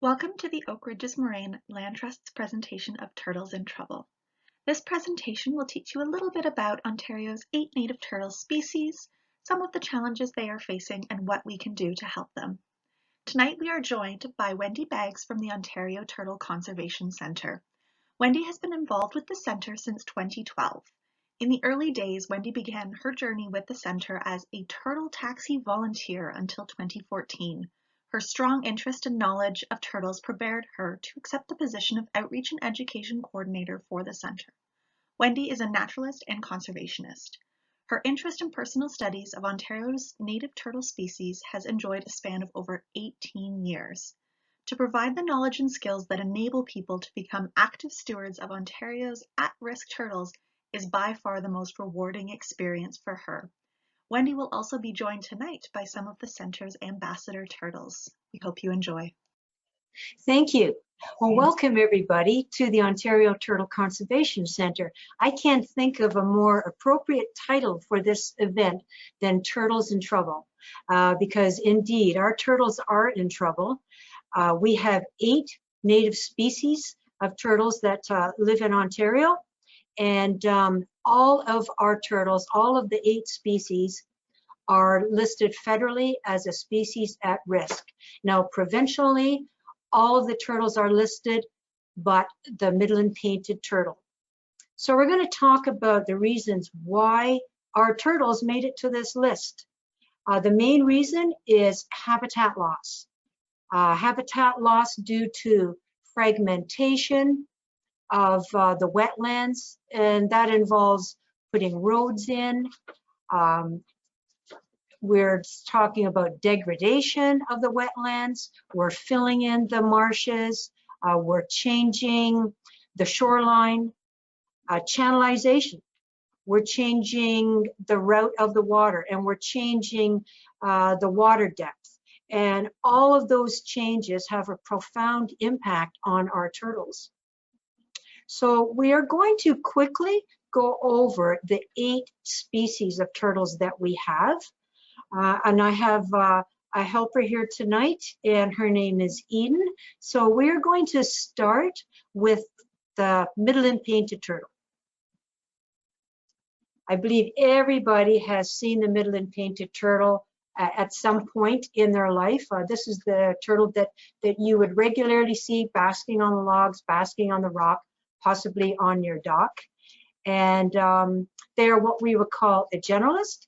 Welcome to the Oak Ridges Moraine Land Trust's presentation of Turtles in Trouble. This presentation will teach you a little bit about Ontario's 8 native turtle species, some of the challenges they are facing, and what we can do to help them. Tonight we are joined by Wendy Baggs from the Ontario Turtle Conservation Centre. Wendy has been involved with the centre since 2012. In the early days, Wendy began her journey with the centre as a turtle taxi volunteer until 2014. Her strong interest and knowledge of turtles prepared her to accept the position of Outreach and Education Coordinator for the Centre. Wendy is a naturalist and conservationist. Her interest in personal studies of Ontario's native turtle species has enjoyed a span of over 18 years. To provide the knowledge and skills that enable people to become active stewards of Ontario's at-risk turtles is by far the most rewarding experience for her. Wendy will also be joined tonight by some of the Centre's ambassador turtles. We hope you enjoy. Thank you. Well, welcome everybody to the Ontario Turtle Conservation Centre. I can't think of a more appropriate title for this event than Turtles in Trouble, because indeed our turtles are in trouble. We have 8 native species of turtles that live in Ontario, and all of our turtles, all of the 8 species, are listed federally as a species at risk. Now, provincially, all of the turtles are listed, but the Midland painted turtle. So we're going to talk about the reasons why our turtles made it to this list. The main reason is habitat loss. Habitat loss due to fragmentation of the wetlands, and that involves putting roads in. We're talking about degradation of the wetlands. We're filling in the marshes. We're changing the shoreline. Channelization. We're changing the route of the water, and we're changing the water depth. And all of those changes have a profound impact on our turtles. So we are going to quickly go over the 8 species of turtles that we have. And I have a helper here tonight, and her name is Eden. So we're going to start with the Midland painted turtle. I believe everybody has seen the Midland painted turtle at some point in their life. This is the turtle that you would regularly see basking on the logs, basking on the rock, possibly on your dock. And they are what we would call a generalist.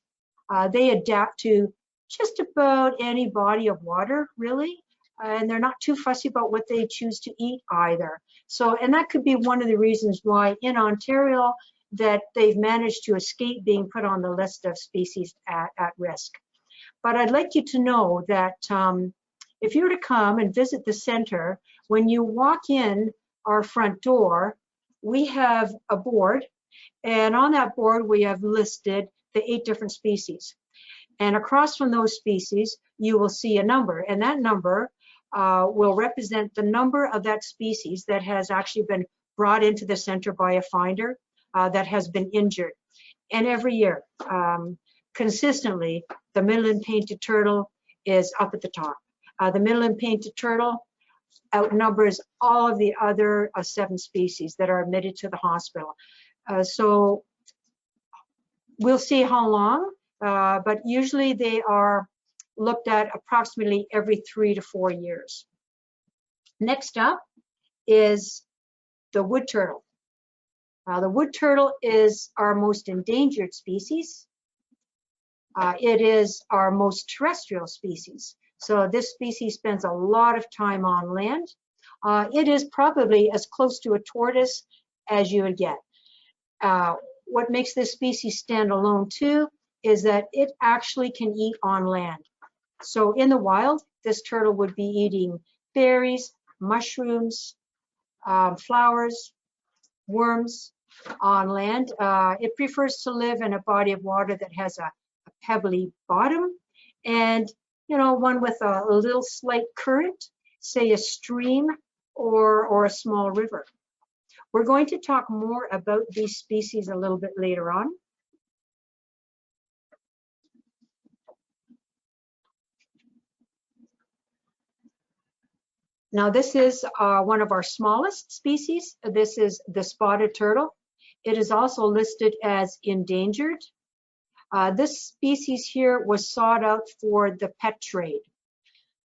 They adapt to just about any body of water, really, and they're not too fussy about what they choose to eat either. So, and that could be one of the reasons why in Ontario that they've managed to escape being put on the list of species at risk. But I'd like you to know that if you were to come and visit the centre, when you walk in our front door, we have a board, and on that board we have listed the 8 different species. And across from those species, you will see a number, and that number will represent the number of that species that has actually been brought into the centre by a finder that has been injured. And every year, consistently, the Midland painted turtle is up at the top. The Midland painted turtle outnumbers all of the other 7 species that are admitted to the hospital. So we'll see how long, but usually they are looked at approximately every 3 to 4 years. Next up is the wood turtle. The wood turtle is our most endangered species. It is our most terrestrial species. So this species spends a lot of time on land. It is probably as close to a tortoise as you would get. What makes this species stand alone too is that it actually can eat on land. So in the wild, this turtle would be eating berries, mushrooms, flowers, worms on land. It prefers to live in a body of water that has a pebbly bottom, and one with a little slight current, say a stream or a small river. We're going to talk more about these species a little bit later on. Now this is one of our smallest species. This is the spotted turtle. It is also listed as endangered. This species here was sought out for the pet trade.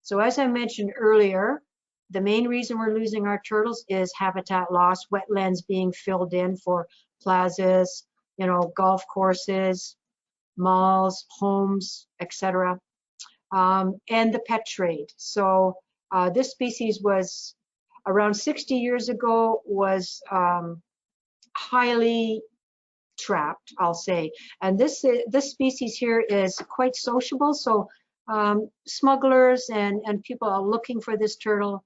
So as I mentioned earlier, the main reason we're losing our turtles is habitat loss, wetlands being filled in for plazas, you know, golf courses, malls, homes, etc. And the pet trade. So this species was around 60 years ago was highly trapped, I'll say. And this species here is quite sociable. So smugglers and people are looking for this turtle.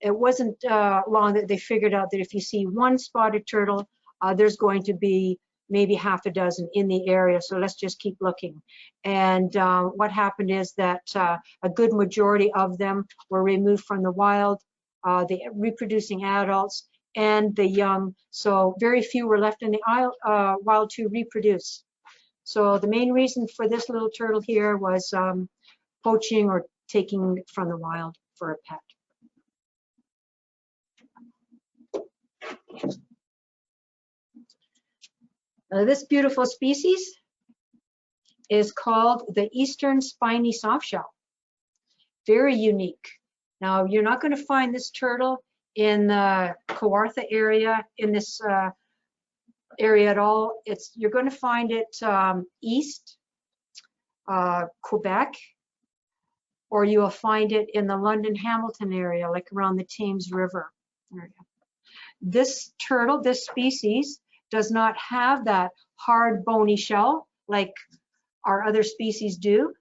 It wasn't long that they figured out that if you see one spotted turtle, there's going to be maybe half a dozen in the area, so let's just keep looking. And what happened is that a good majority of them were removed from the wild, the reproducing adults and the young, so very few were left in the wild to reproduce. So the main reason for this little turtle here was poaching or taking from the wild for a pet. This beautiful species is called the Eastern Spiny Softshell. Very unique. Now, you're not going to find this turtle in the Kawartha area, in this area at all. You're going to find it east, Quebec, or you will find it in the London-Hamilton area, like around the Thames River area. This turtle, this species, does not have that hard bony shell like our other species do.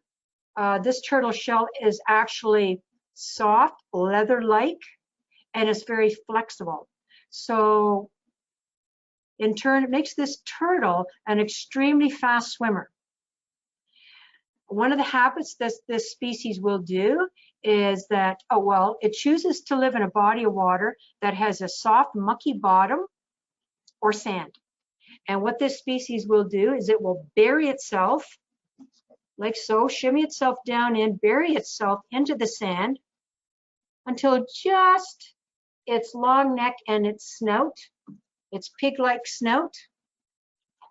This turtle shell is actually soft, leather-like, and it's very flexible. So in turn, it makes this turtle an extremely fast swimmer. One of the habits that this species will do is that, it chooses to live in a body of water that has a soft, mucky bottom or sand. And what this species will do is it will bury itself, like so, shimmy itself down in, bury itself into the sand until just its long neck and its snout, its pig-like snout,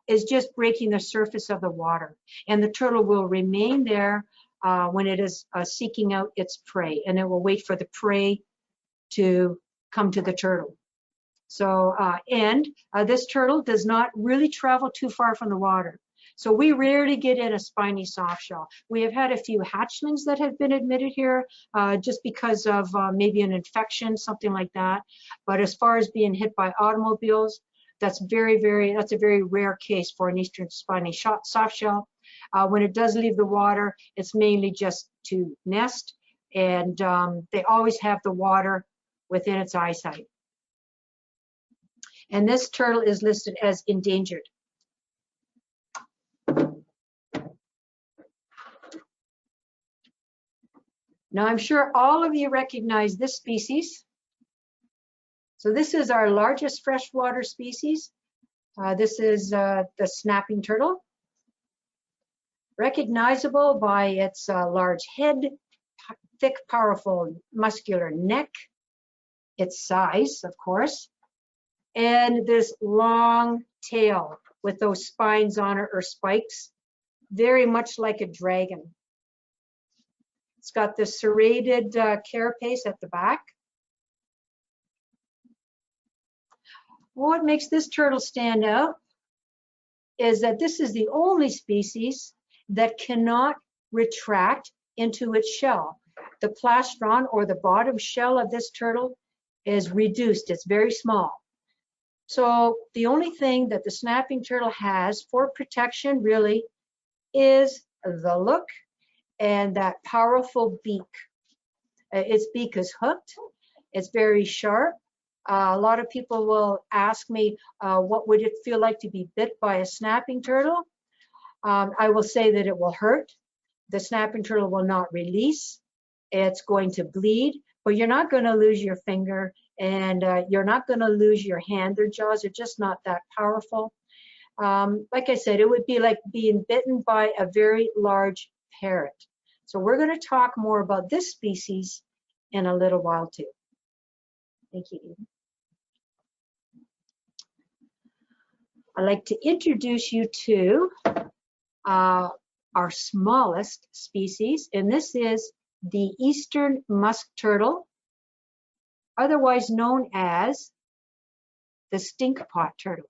is just breaking the surface of the water. And the turtle will remain there when it is seeking out its prey, and it will wait for the prey to come to the turtle. So, this turtle does not really travel too far from the water. So we rarely get in a spiny softshell. We have had a few hatchlings that have been admitted here just because of maybe an infection, something like that. But as far as being hit by automobiles, that's a very rare case for an eastern spiny softshell. When it does leave the water, it's mainly just to nest, and they always have the water within its eyesight. And this turtle is listed as endangered. Now, I'm sure all of you recognize this species. So this is our largest freshwater species. This is the snapping turtle. Recognizable by its large head, thick, powerful, muscular neck, its size, of course, and this long tail with those spines on it, or spikes, very much like a dragon. It's got the serrated carapace at the back. What makes this turtle stand out is that this is the only species that cannot retract into its shell. The plastron, or the bottom shell of this turtle, is reduced. It's very small. So the only thing that the snapping turtle has for protection really is the look and that powerful beak. Its beak is hooked. It's very sharp. A lot of people will ask me, what would it feel like to be bit by a snapping turtle? I will say that it will hurt. The snapping turtle will not release. It's going to bleed, but you're not going to lose your finger, and you're not going to lose your hand. Their jaws are just not that powerful. Like I said, it would be like being bitten by a very large parrot. So we're going to talk more about this species in a little while too. Thank you, Eden. I'd like to introduce you to our smallest species, and this is the eastern musk turtle, otherwise known as the stink pot turtle.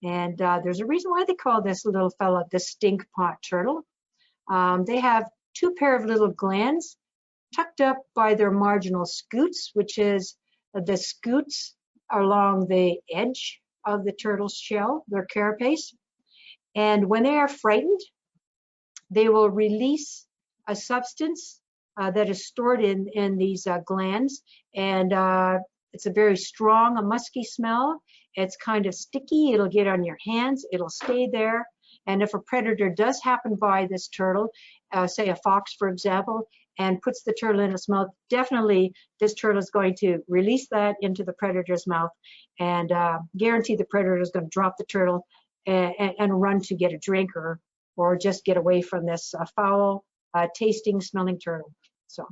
And there's a reason why they call this little fella the stink pot turtle. They have two pair of little glands tucked up by their marginal scutes, which is the scutes along the edge of the turtle's shell, their carapace. And when they are frightened, they will release a substance that is stored in these glands, and it's a very strong, a musky smell. It's kind of sticky. It'll get on your hands. It'll stay there. And if a predator does happen by this turtle, say a fox, for example, and puts the turtle in its mouth, definitely this turtle is going to release that into the predator's mouth, and guarantee the predator is going to drop the turtle and run to get a drink or just get away from this foul, tasting, smelling turtle. So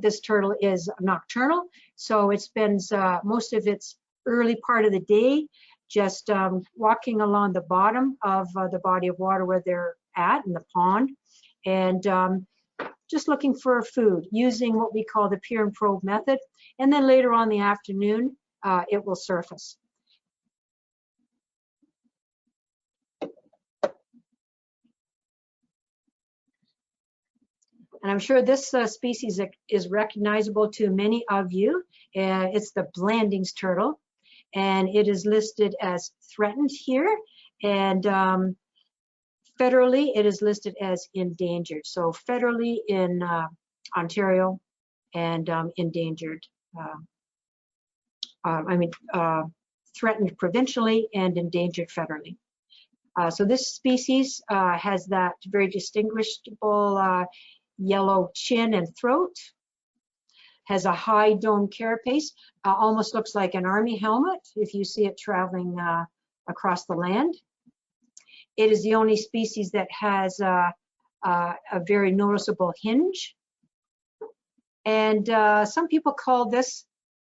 this turtle is nocturnal, so it spends most of its early part of the day just walking along the bottom of the body of water where they're at in the pond, and just looking for food using what we call the peer and probe method. And then later on in the afternoon, it will surface. And I'm sure this species is recognizable to many of you. It's the Blandings turtle, and it is listed as threatened here, and federally it is listed as endangered. So federally in Ontario, and endangered, threatened provincially and endangered federally. So this species has that very distinguishable yellow chin and throat, has a high dome carapace, almost looks like an army helmet if you see it traveling across the land. It is the only species that has a very noticeable hinge. And some people call this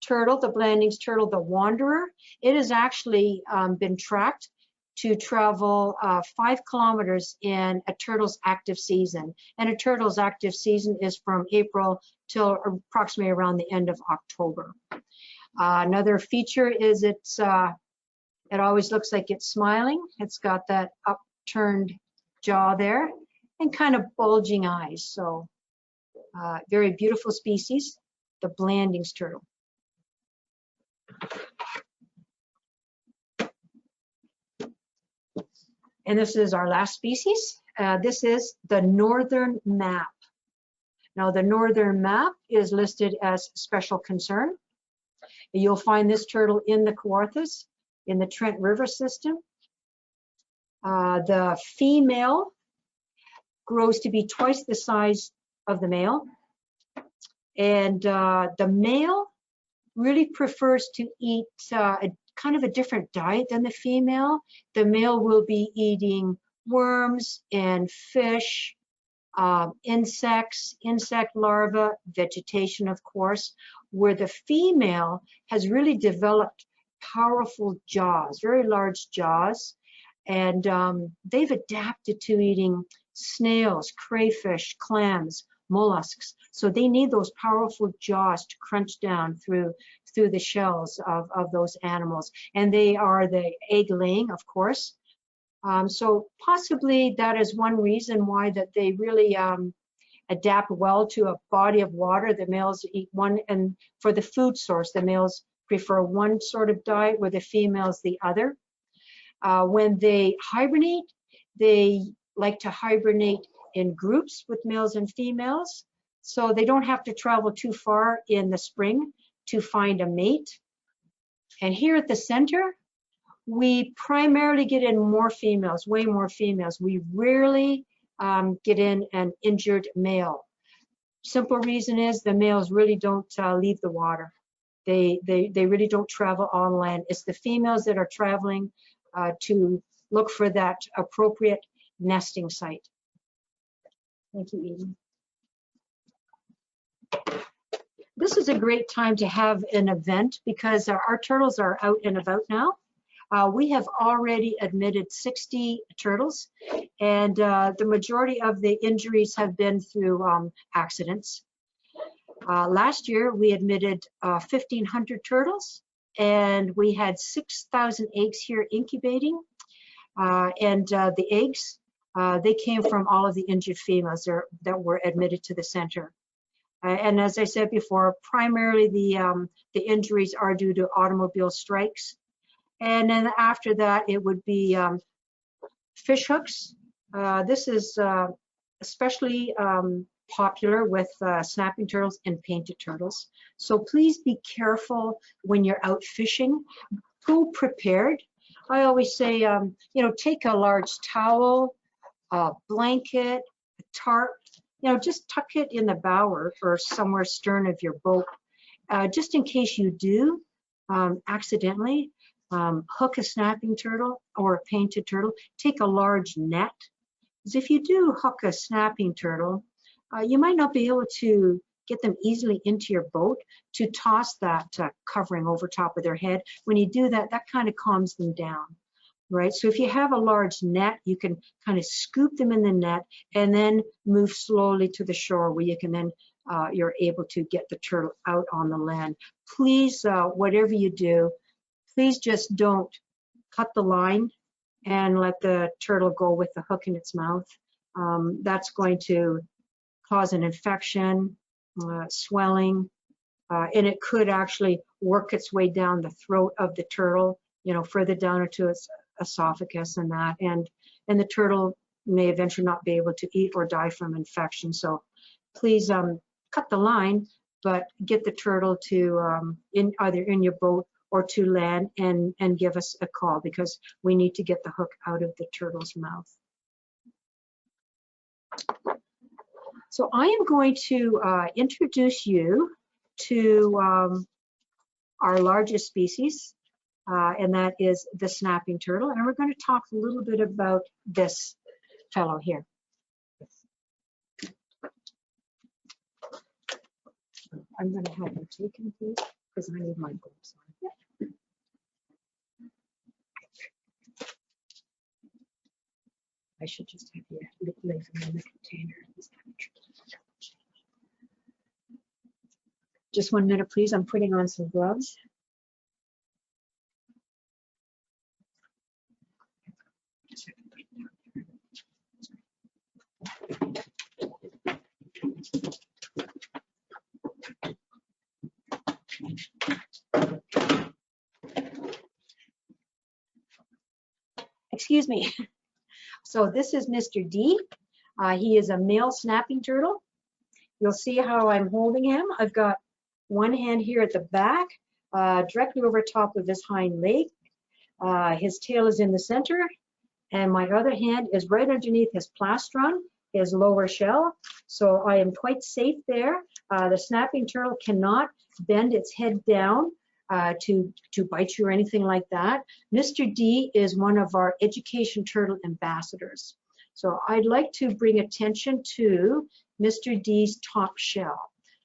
turtle, the Blandings turtle, the wanderer. It has actually been tracked to travel 5 kilometers in a turtle's active season. And a turtle's active season is from April till approximately around the end of October. Another feature is it always looks like it's smiling. It's got that upturned jaw there and kind of bulging eyes. So very beautiful species, the Blandings turtle. And this is our last species. This is the northern map. Now the northern map is listed as special concern. You'll find this turtle in the Kawarthas, in the Trent River system. The female grows to be twice the size of the male. And the male really prefers to eat kind of a different diet than the female. The male will be eating worms and fish, insects, insect larvae, vegetation, of course, where the female has really developed powerful jaws, very large jaws, and they've adapted to eating snails, crayfish, clams, mollusks. So they need those powerful jaws to crunch down through the shells of those animals. And they are the egg laying, of course. So possibly that is one reason why that they really adapt well to a body of water. The males eat one, and for the food source, the males prefer one sort of diet where the females the other. When they hibernate, they like to hibernate in groups with males and females, so they don't have to travel too far in the spring to find a mate. And here at the center, we primarily get in more females, way more females. We rarely get in an injured male. Simple reason is the males really don't leave the water. They really don't travel on land. It's the females that are traveling to look for that appropriate nesting site. Thank you, Eden. This is a great time to have an event because our turtles are out and about now. We have already admitted 60 turtles, and the majority of the injuries have been through accidents. Last year, we admitted 1,500 turtles, and we had 6,000 eggs here incubating. The eggs, they came from all of the injured females that were admitted to the center. And as I said before, primarily the injuries are due to automobile strikes. And then after that, it would be fish hooks. This is especially popular with snapping turtles and painted turtles. So please be careful when you're out fishing. Go prepared. I always say, you know, take a large towel, a blanket, a tarp, you know, just tuck it in the bow or somewhere stern of your boat, just in case you do accidentally hook a snapping turtle or a painted turtle. Take a large net, because if you do hook a snapping turtle, you might not be able to get them easily into your boat to toss that covering over top of their head. When you do that, that kind of calms them down, right? So if you have a large net, you can kind of scoop them in the net and then move slowly to the shore where you can then, you're able to get the turtle out on the land. Please, whatever you do, please just don't cut the line and let the turtle go with the hook in its mouth. That's going to cause an infection, swelling, and it could actually work its way down the throat of the turtle, you know, further down into its esophagus and that, and the turtle may eventually not be able to eat or die from infection. So please cut the line, but get the turtle to either in your boat or to land and give us a call, because we need to get the hook out of the turtle's mouth. So I am going to introduce you to our largest species, and that is the snapping turtle. And we're going to talk a little bit about this fellow here. I'm going to have you take him, please, because I need my gloves on. I should just have you leave him in the container. Just 1 minute, please. I'm putting on some gloves. Excuse me. So this is Mr. D. He is a male snapping turtle. You'll see how I'm holding him. I've got one hand here at the back, directly over top of his hind leg. His tail is in the center, and my other hand is right underneath his plastron, his lower shell. So I am quite safe there. The snapping turtle cannot bend its head down to bite you or anything like that. Mr. D is one of our education turtle ambassadors. So I'd like to bring attention to Mr. D's top shell.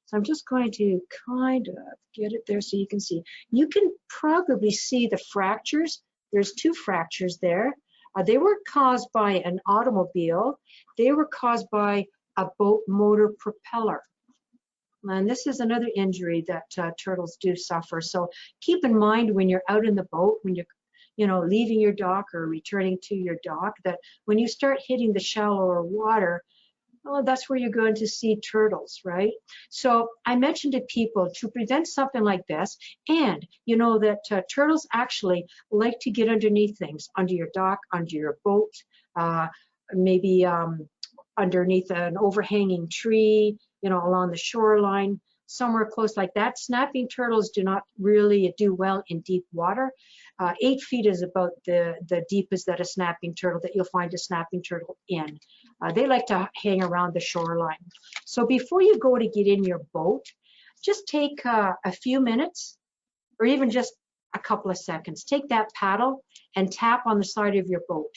So I'm just going to kind of get it there so you can see. You can probably see the fractures. There's 2 fractures there. They were caused by an automobile. They were caused by a boat motor propeller. And this is another injury that turtles do suffer. So keep in mind when you're out in the boat, when you're leaving your dock or returning to your dock, that when you start hitting the shallower water, well, that's where you're going to see turtles, right? So I mentioned to people to prevent something like this, and you know that turtles actually like to get underneath things, under your dock, under your boat, maybe underneath an overhanging tree, you know, along the shoreline, somewhere close like that. Snapping turtles do not really do well in deep water. 8 feet is about the deepest that a snapping turtle, that you'll find a snapping turtle in. They like to hang around the shoreline. So before you go to get in your boat, just take a few minutes, or even just a couple of seconds. Take that paddle and tap on the side of your boat.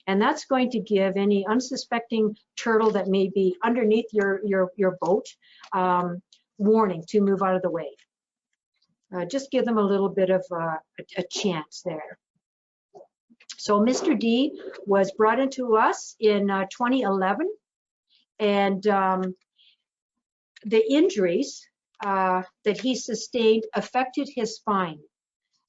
And that's going to give any unsuspecting turtle that may be underneath your boat warning to move out of the way. Just give them a little bit of a chance there. So Mr. D was brought into us in 2011, and the injuries that he sustained affected his spine.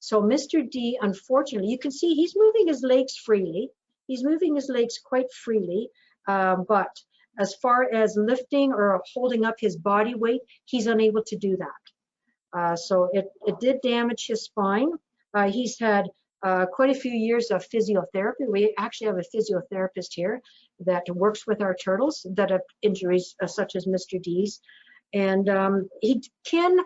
So Mr. D, unfortunately, you can see he's moving his legs freely. He's moving his legs quite freely, but as far as lifting or holding up his body weight, he's unable to do that. So it did damage his spine. He's had quite a few years of physiotherapy. We actually have a physiotherapist here that works with our turtles that have injuries such as Mr. D's. And he can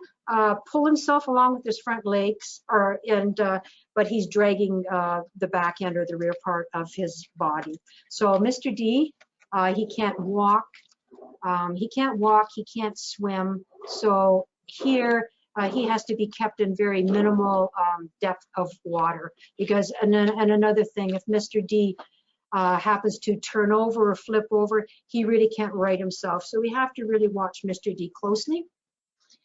pull himself along with his front legs, but he's dragging the back end or the rear part of his body. So Mr. D, he can't walk. He can't swim. So here he has to be kept in very minimal depth of water, because, and another thing, if Mr. D happens to turn over or flip over, he really can't right himself. So we have to really watch Mr. D closely.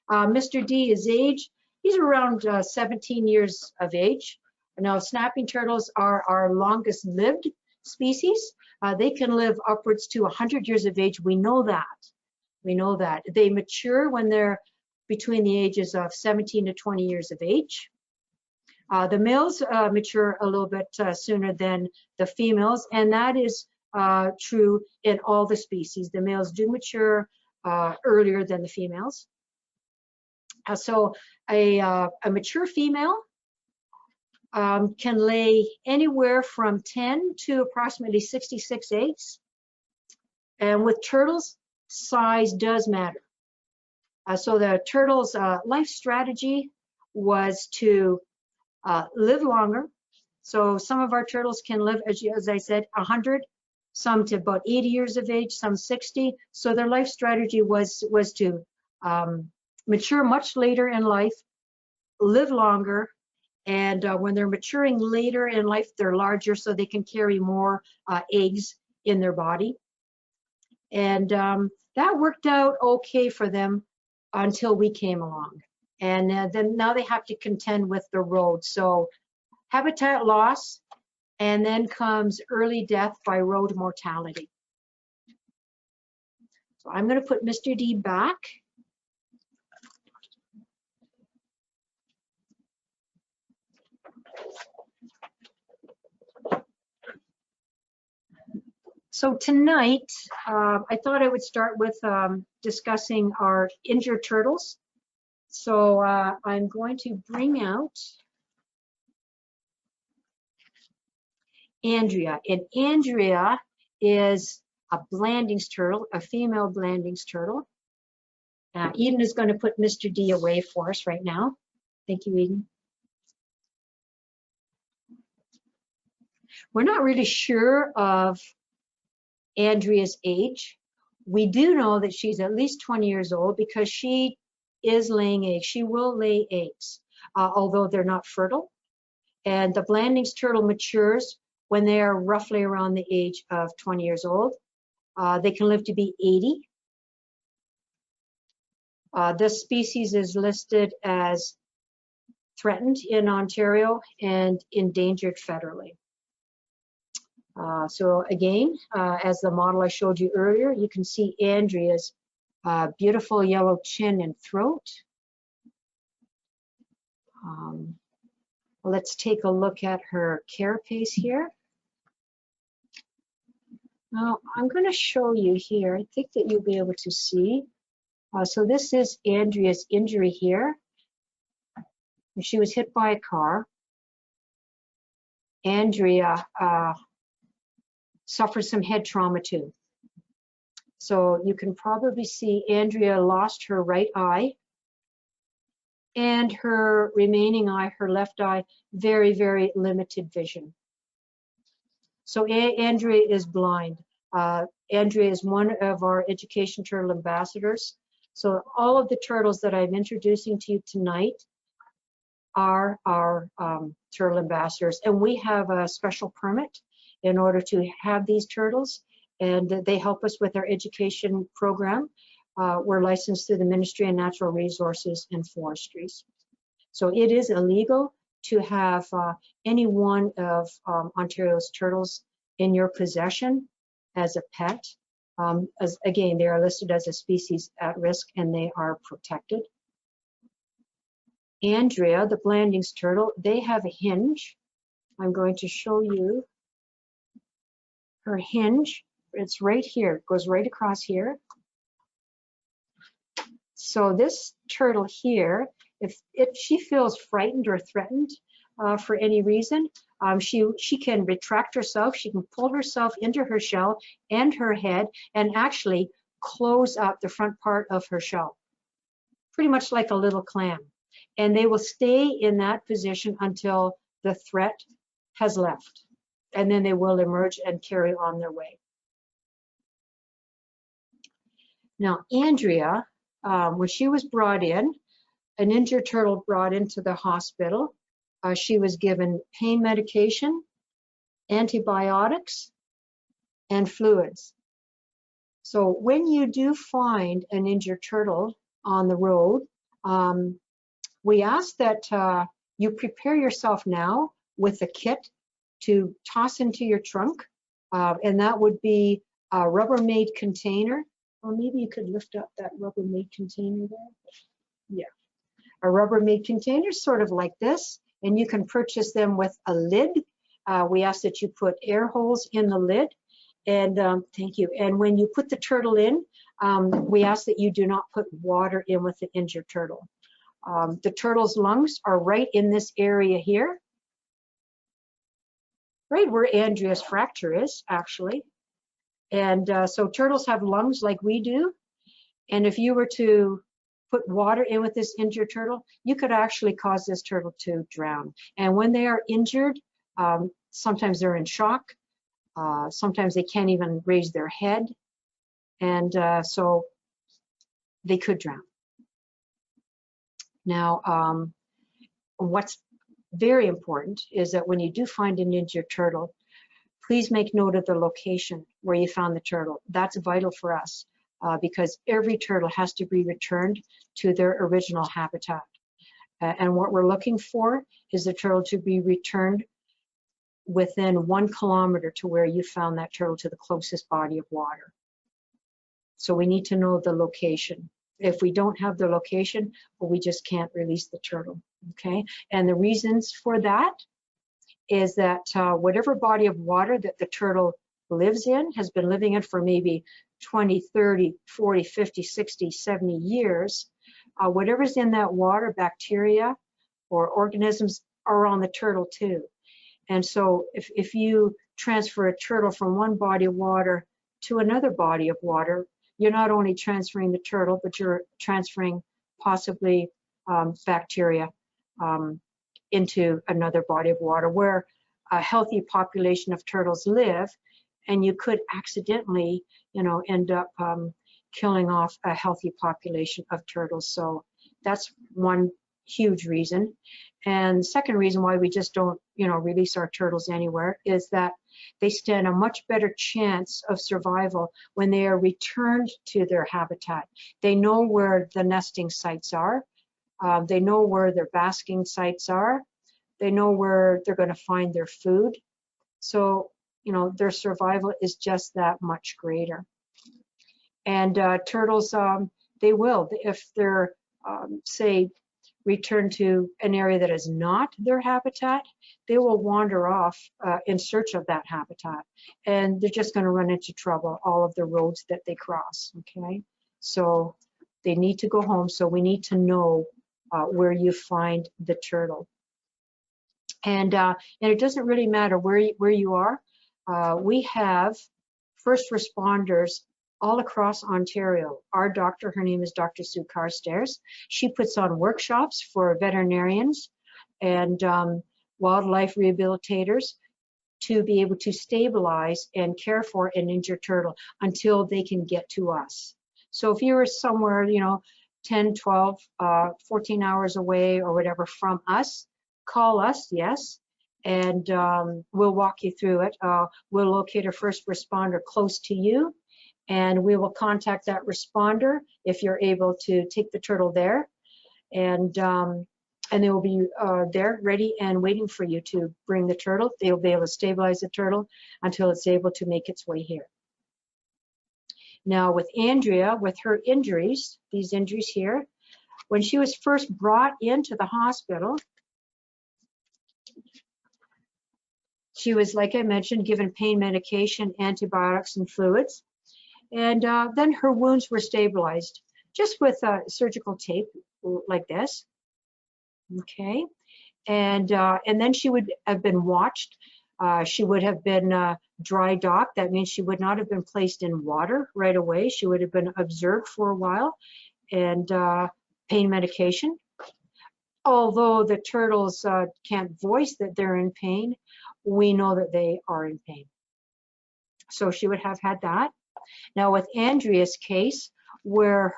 Mr. D, his age, he's around 17 years of age. Now, snapping turtles are our longest lived species. They can live upwards to 100 years of age. We know that. We know that. They mature when they're between the ages of 17 to 20 years of age. The males mature a little bit sooner than the females, and that is true in all the species. The males do mature earlier than the females. So a mature female can lay anywhere from 10 to approximately 66 eggs. And with turtles, size does matter. So the turtle's life strategy was to live longer. So some of our turtles can live, as I said, 100, some to about 80 years of age, some 60. So their life strategy was to mature much later in life, live longer, and when they're maturing later in life, they're larger, so they can carry more eggs in their body. And that worked out okay for them until we came along. And then now they have to contend with the road. So habitat loss, and then comes early death by road mortality. So I'm going to put Mr. D back. So tonight, I thought I would start with discussing our injured turtles. So I'm going to bring out Andrea. And Andrea is a Blandings turtle, a female Blandings turtle. Eden is going to put Mr. D away for us right now. Thank you, Eden. We're not really sure of Andrea's age. We do know that she's at least 20 years old because she is laying eggs. She will lay eggs, although they're not fertile. And the Blandings turtle matures when they are roughly around the age of 20 years old. They can live to be 80. This species is listed as threatened in Ontario and endangered federally. So again, as the model I showed you earlier, you can see Andrea's beautiful yellow chin and throat. Let's take a look at her carapace here. Now, I'm going to show you here. I think that you'll be able to see. So this is Andrea's injury here. She was hit by a car. Andrea suffered some head trauma too. So you can probably see Andrea lost her right eye, and her remaining eye, her left eye, very, very limited vision. So Andrea is blind. Andrea is one of our education turtle ambassadors. So all of the turtles that I'm introducing to you tonight are our turtle ambassadors, and we have a special permit in order to have these turtles, and they help us with our education program. we're licensed through the Ministry of Natural Resources and Forestries. So it is illegal to have any one of Ontario's turtles in your possession as a pet. As again, they are listed as a species at risk and they are protected. Andrea, the Blandings turtle, they have a hinge. I'm going to show you her hinge. It's right here. It goes right across here. So this turtle here, if she feels frightened or threatened for any reason, she can retract herself. She can pull herself into her shell and her head and actually close up the front part of her shell, pretty much like a little clam. And they will stay in that position until the threat has left. And then they will emerge and carry on their way. Now, Andrea, when she was brought in, an injured turtle brought into the hospital, she was given pain medication, antibiotics, and fluids. So when you do find an injured turtle on the road, we ask that you prepare yourself now with a kit to toss into your trunk, and that would be a Rubbermaid container. Or maybe you could lift up that Rubbermaid container there. Yeah, a Rubbermaid container, sort of like this, and you can purchase them with a lid. We ask that you put air holes in the lid, and thank you. And when you put the turtle in, we ask that you do not put water in with the injured turtle. The turtle's lungs are right in this area here, right where Andrea's fracture is, actually. And so turtles have lungs like we do. And if you were to put water in with this injured turtle, you could actually cause this turtle to drown. And when they are injured, sometimes they're in shock. Sometimes they can't even raise their head. And so they could drown. Now, what's very important is that when you do find an injured turtle, please make note of the location where you found the turtle. That's vital for us because every turtle has to be returned to their original habitat. And what we're looking for is the turtle to be returned within 1 kilometer to where you found that turtle, to the closest body of water. So we need to know the location. If we don't have the location, well, we just can't release the turtle, okay? And the reasons for that is that whatever body of water that the turtle lives in, has been living in for maybe 20, 30, 40, 50, 60, 70 years, whatever's in that water, bacteria or organisms, are on the turtle too. And so if you transfer a turtle from one body of water to another body of water, you're not only transferring the turtle, but you're transferring possibly bacteria into another body of water where a healthy population of turtles live, and you could accidentally, end up killing off a healthy population of turtles. So that's one huge reason. And the second reason why we just don't, release our turtles anywhere is that they stand a much better chance of survival when they are returned to their habitat. They know where the nesting sites are. They know where their basking sites are. They know where they're going to find their food. So, their survival is just that much greater. And turtles, they will, if they're, say, returned to an area that is not their habitat, they will wander off in search of that habitat. And they're just going to run into trouble, all of the roads that they cross, okay? So they need to go home. So we need to know where you find the turtle. And it doesn't really matter where you are. We have first responders all across Ontario. Our doctor, her name is Dr. Sue Carstairs. She puts on workshops for veterinarians and wildlife rehabilitators to be able to stabilize and care for an injured turtle until they can get to us. So if you're somewhere, 10, 12, 14 hours away or whatever from us, call us, yes, and we'll walk you through it. We'll locate a first responder close to you, and we will contact that responder if you're able to take the turtle there, and they will be there ready and waiting for you to bring the turtle. They'll be able to stabilize the turtle until it's able to make its way here. Now with Andrea, with her injuries, these injuries here, when she was first brought into the hospital, she was, like I mentioned, given pain medication, antibiotics, and fluids. And then her wounds were stabilized just with surgical tape like this. Okay. And then she would have been watched. She would have been dry docked. That means she would not have been placed in water right away. She would have been observed for a while, and pain medication. Although the turtles can't voice that they're in pain, we know that they are in pain. So she would have had that. Now with Andrea's case, where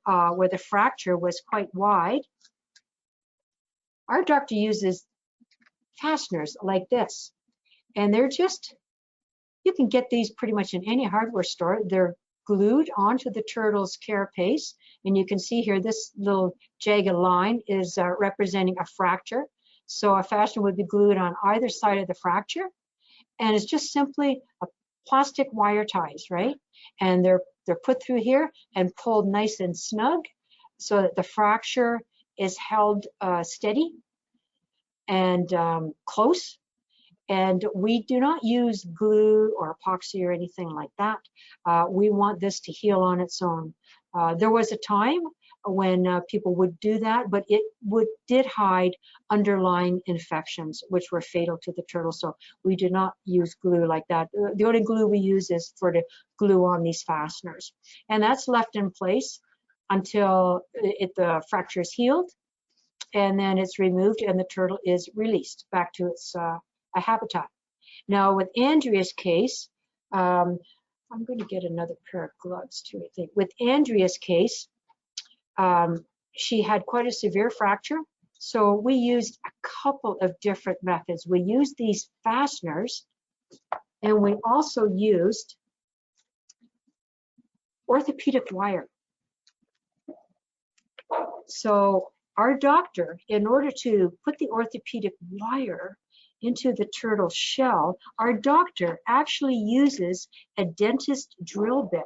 the fracture was quite wide, our doctor uses fasteners like this, and they're just, you can get these pretty much in any hardware store. They're glued onto the turtle's carapace, and you can see here this little jagged line is representing a fracture. So a fastener would be glued on either side of the fracture, and it's just simply a plastic wire ties, right? And they're put through here and pulled nice and snug so that the fracture is held steady and close. And we do not use glue or epoxy or anything like that. We want this to heal on its own. There was a time when people would do that, but it did hide underlying infections, which were fatal to the turtle. So we do not use glue like that. The only glue we use is for the glue on these fasteners. And that's left in place until the fracture is healed, and then it's removed and the turtle is released back to its habitat. Now with Andrea's case, I'm going to get another pair of gloves too, I think. With Andrea's case, she had quite a severe fracture, so we used a couple of different methods. We used these fasteners, and we also used orthopedic wire. So our doctor, in order to put the orthopedic wire into the turtle shell, our doctor actually uses a dentist drill bit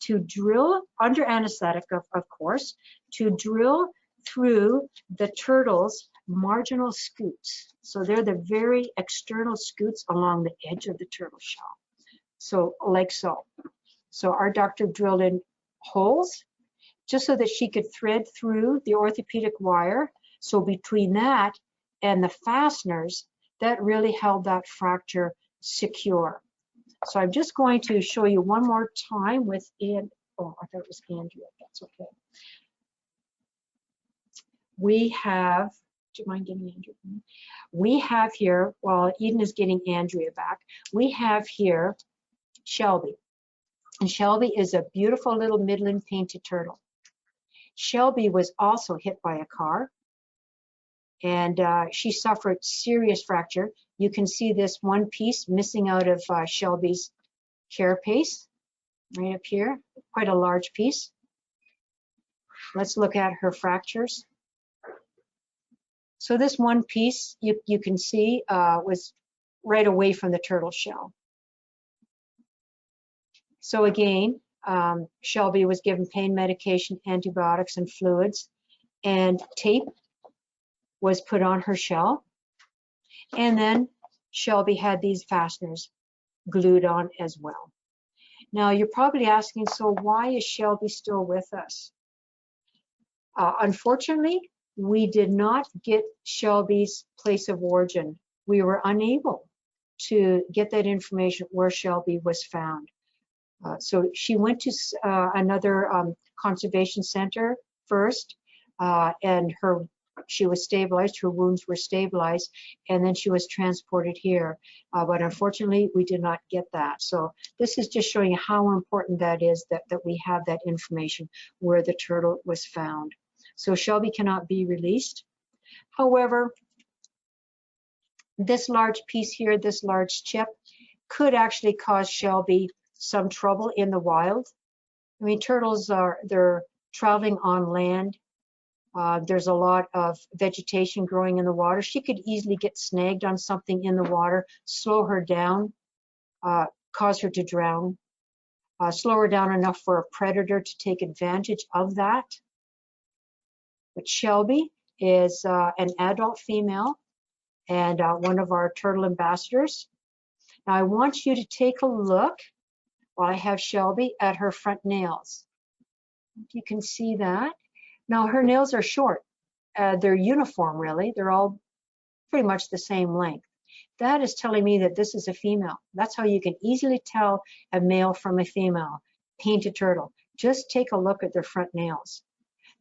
to drill, under anesthetic of course, to drill through the turtle's marginal scutes. So they're the very external scutes along the edge of the turtle shell. So like so. So our doctor drilled in holes just so that she could thread through the orthopedic wire. So between that and the fasteners, that really held that fracture secure. So I'm just going to show you one more time with oh, I thought it was Andrea, that's okay. We have, do you mind getting Andrea? We have here, while Eden is getting Andrea back, we have here Shelby. And Shelby is a beautiful little Midland painted turtle. Shelby was also hit by a car, and she suffered serious fracture. You can see this one piece missing out of Shelby's carapace, right up here, quite a large piece. Let's look at her fractures. So this one piece, you can see, was right away from the turtle shell. So again, Shelby was given pain medication, antibiotics, and fluids, and tape was put on her shell. And then Shelby had these fasteners glued on as well. Now you're probably asking, so why is Shelby still with us? Unfortunately, we did not get Shelby's place of origin. We were unable to get that information where Shelby was found. So she went to another conservation center first, and she was stabilized, her wounds were stabilized, and then she was transported here. But unfortunately, we did not get that. So this is just showing you how important that is, that we have that information where the turtle was found. So Shelby cannot be released. However, this large piece here, this large chip, could actually cause Shelby some trouble in the wild. I mean, turtles they're traveling on land. There's a lot of vegetation growing in the water. She could easily get snagged on something in the water, slow her down, cause her to drown, slow her down enough for a predator to take advantage of that. But Shelby is an adult female and one of our turtle ambassadors. Now I want you to take a look while I have Shelby at her front nails. If you can see that. Now her nails are short. They're uniform really. They're all pretty much the same length. That is telling me that this is a female. That's how you can easily tell a male from a female. Painted turtle. Just take a look at their front nails.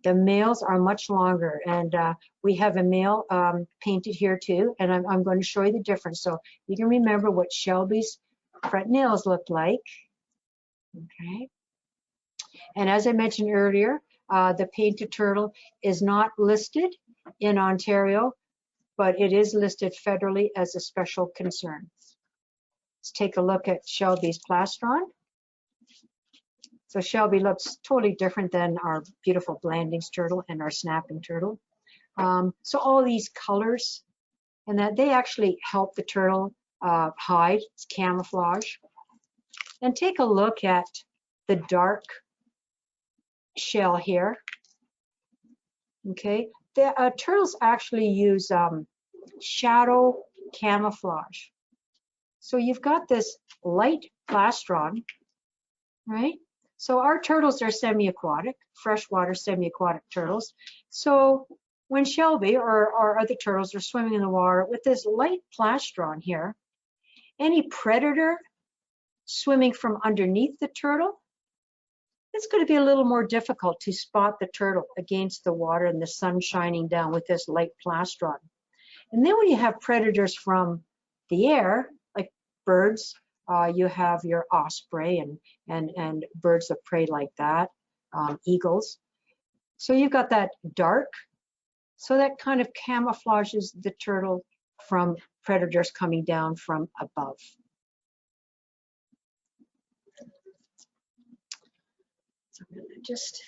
The males are much longer, and we have a male painted here too, and I'm going to show you the difference so you can remember what Shelby's front nails look like. Okay. And as I mentioned earlier, the painted turtle is not listed in Ontario, but it is listed federally as a special concern. Let's take a look at Shelby's plastron. So Shelby looks totally different than our beautiful Blandings turtle and our snapping turtle. So all these colors and that they actually help the turtle hide, it's camouflage. And take a look at the dark shell here. Okay, the turtles actually use shadow camouflage. So you've got this light plastron, right? So our turtles are semi-aquatic, freshwater semi-aquatic turtles. So when Shelby or other turtles are swimming in the water with this light plastron here, any predator swimming from underneath the turtle, it's going to be a little more difficult to spot the turtle against the water and the sun shining down with this light plastron. And then when you have predators from the air, like birds, you have your osprey and birds of prey like that, eagles. So you've got that dark, so that kind of camouflages the turtle from predators coming down from above. So I'm gonna just,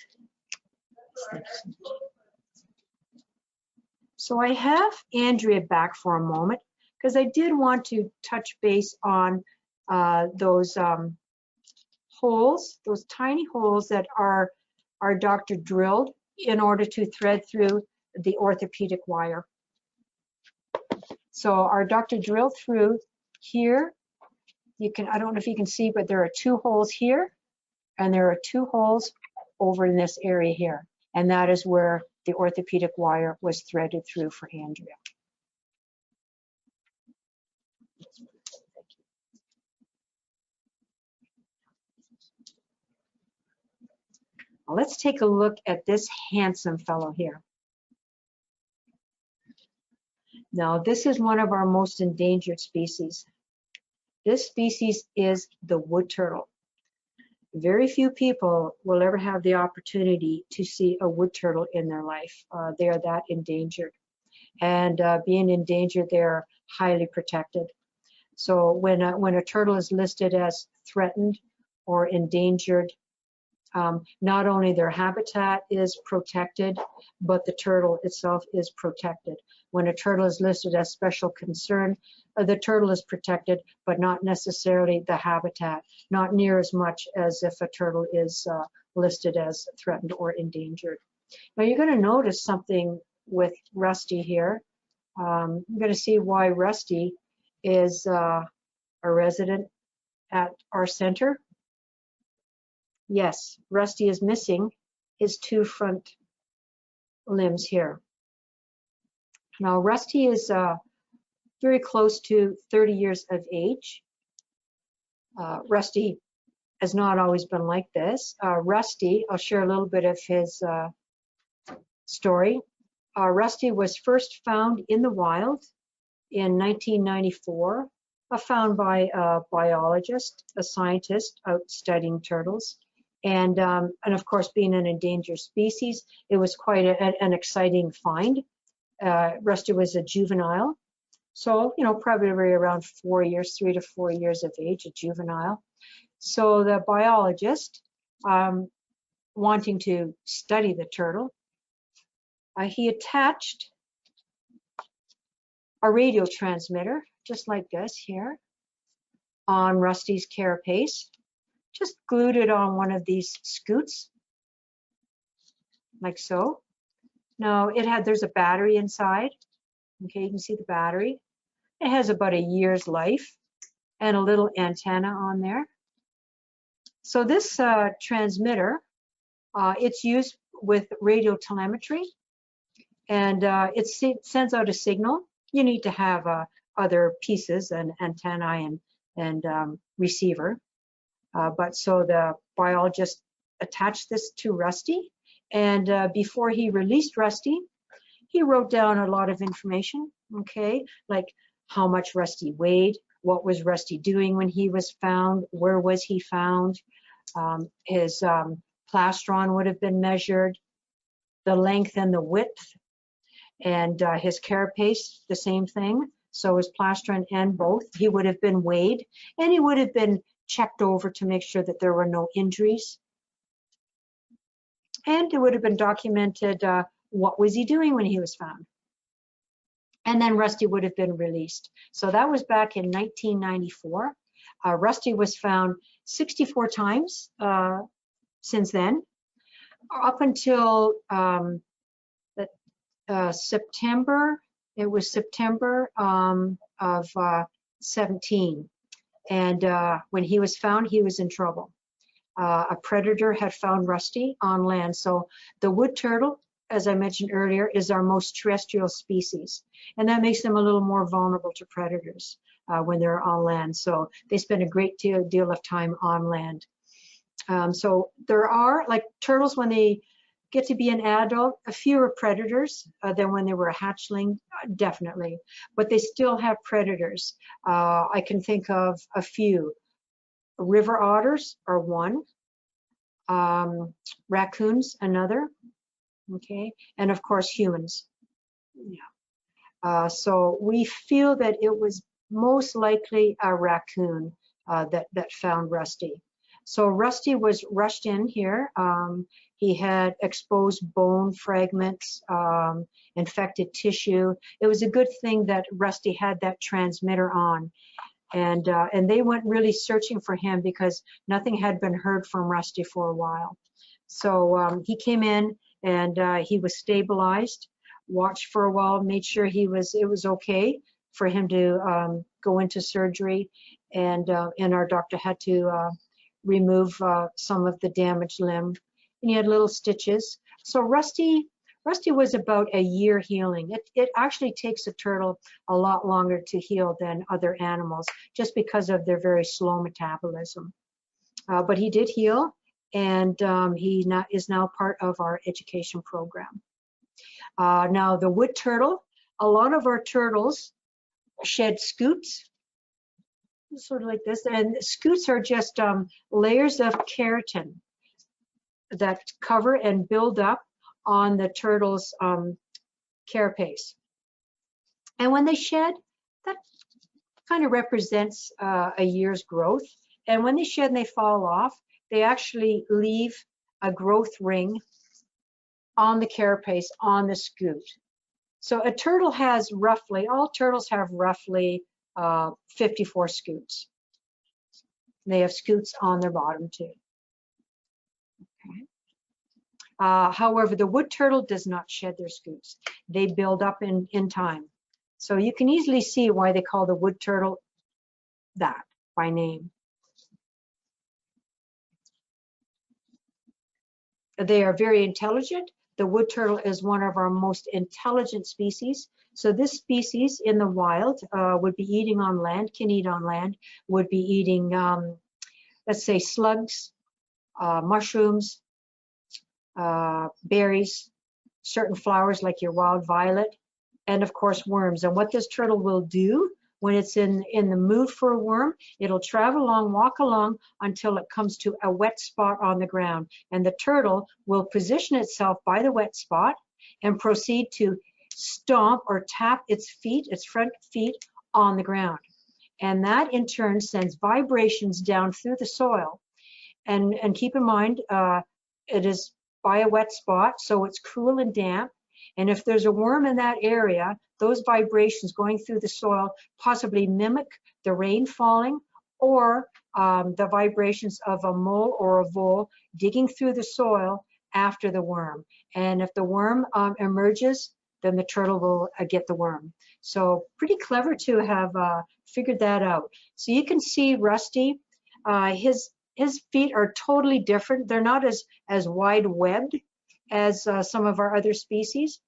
so I have Andrea back for a moment because I did want to touch base on those holes, those tiny holes that our doctor drilled in order to thread through the orthopedic wire. So our doctor drilled through here. You can, I don't know if you can see, but there are 2 holes here and there are 2 holes over in this area here. And that is where the orthopedic wire was threaded through for Andrea. Now let's take a look at this handsome fellow here. Now this is one of our most endangered species. This species is the wood turtle. Very few people will ever have the opportunity to see a wood turtle in their life. They are that endangered. And being endangered, they're highly protected. So when a turtle is listed as threatened or endangered, not only their habitat is protected, but the turtle itself is protected. When a turtle is listed as special concern, the turtle is protected, but not necessarily the habitat, not near as much as if a turtle is listed as threatened or endangered. Now you're going to notice something with Rusty here. You're going to see why Rusty is a resident at our center. Yes, Rusty is missing his 2 front limbs here. Now Rusty is very close to 30 years of age. Rusty has not always been like this. Rusty, I'll share a little bit of his story. Rusty was first found in the wild in 1994, found by a biologist, a scientist out studying turtles. And of course, being an endangered species, it was quite an exciting find. Rusty was a juvenile. So, you know, probably around 4 years, 3 to 4 years of age, a juvenile. So the biologist, wanting to study the turtle, he attached a radio transmitter, just like this here, on Rusty's carapace. Just glued it on one of these scoots, like so. Now there's a battery inside. Okay, you can see the battery. It has about a year's life and a little antenna on there. So this transmitter, it's used with radio telemetry, and it sends out a signal. You need to have other pieces, an antennae and receiver. But so the biologist attached this to Rusty, and before he released Rusty, he wrote down a lot of information, okay, like how much Rusty weighed, what was Rusty doing when he was found, where was he found, his plastron would have been measured, the length and the width, and his carapace, the same thing. So his plastron and both, he would have been weighed, and he would have been checked over to make sure that there were no injuries. And it would have been documented what was he doing when he was found. And then Rusty would have been released. So that was back in 1994. Rusty was found 64 times since then, up until September. It was September of 17. And when he was found, he was in trouble. A predator had found Rusty on land. So the wood turtle, as I mentioned earlier, is our most terrestrial species. And that makes them a little more vulnerable to predators when they're on land. So they spend a great deal of time on land. So there are, like turtles, when they get to be an adult, fewer predators than when they were a hatchling, definitely. But they still have predators. I can think of a few. River otters are one, raccoons another, okay, and of course humans. Yeah. So we feel that it was most likely a raccoon that found Rusty. So Rusty was rushed in here. He had exposed bone fragments, infected tissue. It was a good thing that Rusty had that transmitter on. And they went really searching for him because nothing had been heard from Rusty for a while. So he came in and he was stabilized, watched for a while, made sure it was okay for him to go into surgery, and our doctor had to remove some of the damaged limb. And he had little stitches. So Rusty was about a year healing. It actually takes a turtle a lot longer to heal than other animals, just because of their very slow metabolism. But he did heal, and he is now part of our education program. Now the wood turtle, a lot of our turtles shed scutes, sort of like this, and scutes are just layers of keratin that cover and build up on the turtle's carapace. And when they shed, that kind of represents a year's growth. And when they shed and they fall off, they actually leave a growth ring on the carapace, on the scoot. So a turtle has roughly, all turtles have roughly 54 scoots. They have scoots on their bottom too. Okay. However, the wood turtle does not shed their scoots. They build up in time. So you can easily see why they call the wood turtle that by name. They are very intelligent. The wood turtle is one of our most intelligent species. So this species in the wild would be eating on land, can eat on land, would be eating, let's say, slugs, mushrooms, berries, certain flowers like your wild violet, and of course worms. And what this turtle will do when it's in the mood for a worm, it'll travel along, walk along until it comes to a wet spot on the ground. And the turtle will position itself by the wet spot and proceed to stomp or tap its feet, its front feet, on the ground. And that in turn sends vibrations down through the soil. And keep in mind, it is by a wet spot, so it's cool and damp. And if there's a worm in that area, those vibrations going through the soil possibly mimic the rain falling, or the vibrations of a mole or a vole digging through the soil after the worm. And if the worm emerges, then the turtle will get the worm. So pretty clever to have figured that out. So you can see Rusty, his feet are totally different. They're not as wide webbed as some of our other species.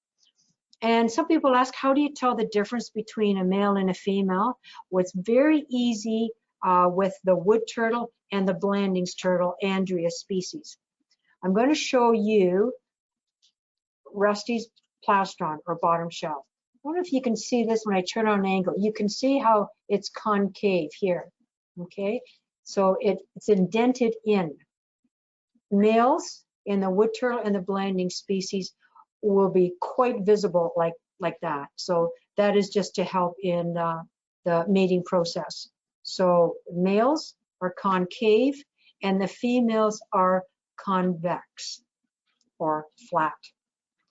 And some people ask, how do you tell the difference between a male and a female? Well, it's very easy with the wood turtle and the Blandings turtle, Andrea species. I'm going to show you Rusty's plastron, or bottom shell. I wonder if you can see this when I turn on an angle. You can see how it's concave here, okay? So it's indented in. Males in the wood turtle and the Blanding species will be quite visible like that. So that is just to help in the mating process. So males are concave and the females are convex or flat,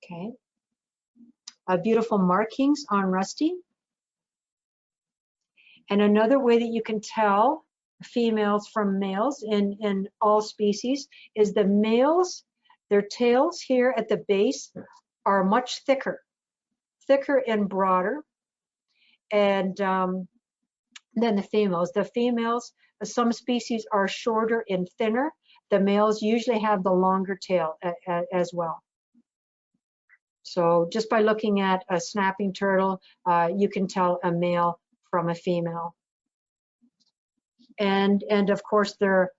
okay? Beautiful markings on Rusty. And another way that you can tell females from males in all species is the males, their tails here at the base are much thicker and broader, and than the females. The females, some species are shorter and thinner. The males usually have the longer tail as well. So just by looking at a snapping turtle, you can tell a male from a female. And of course their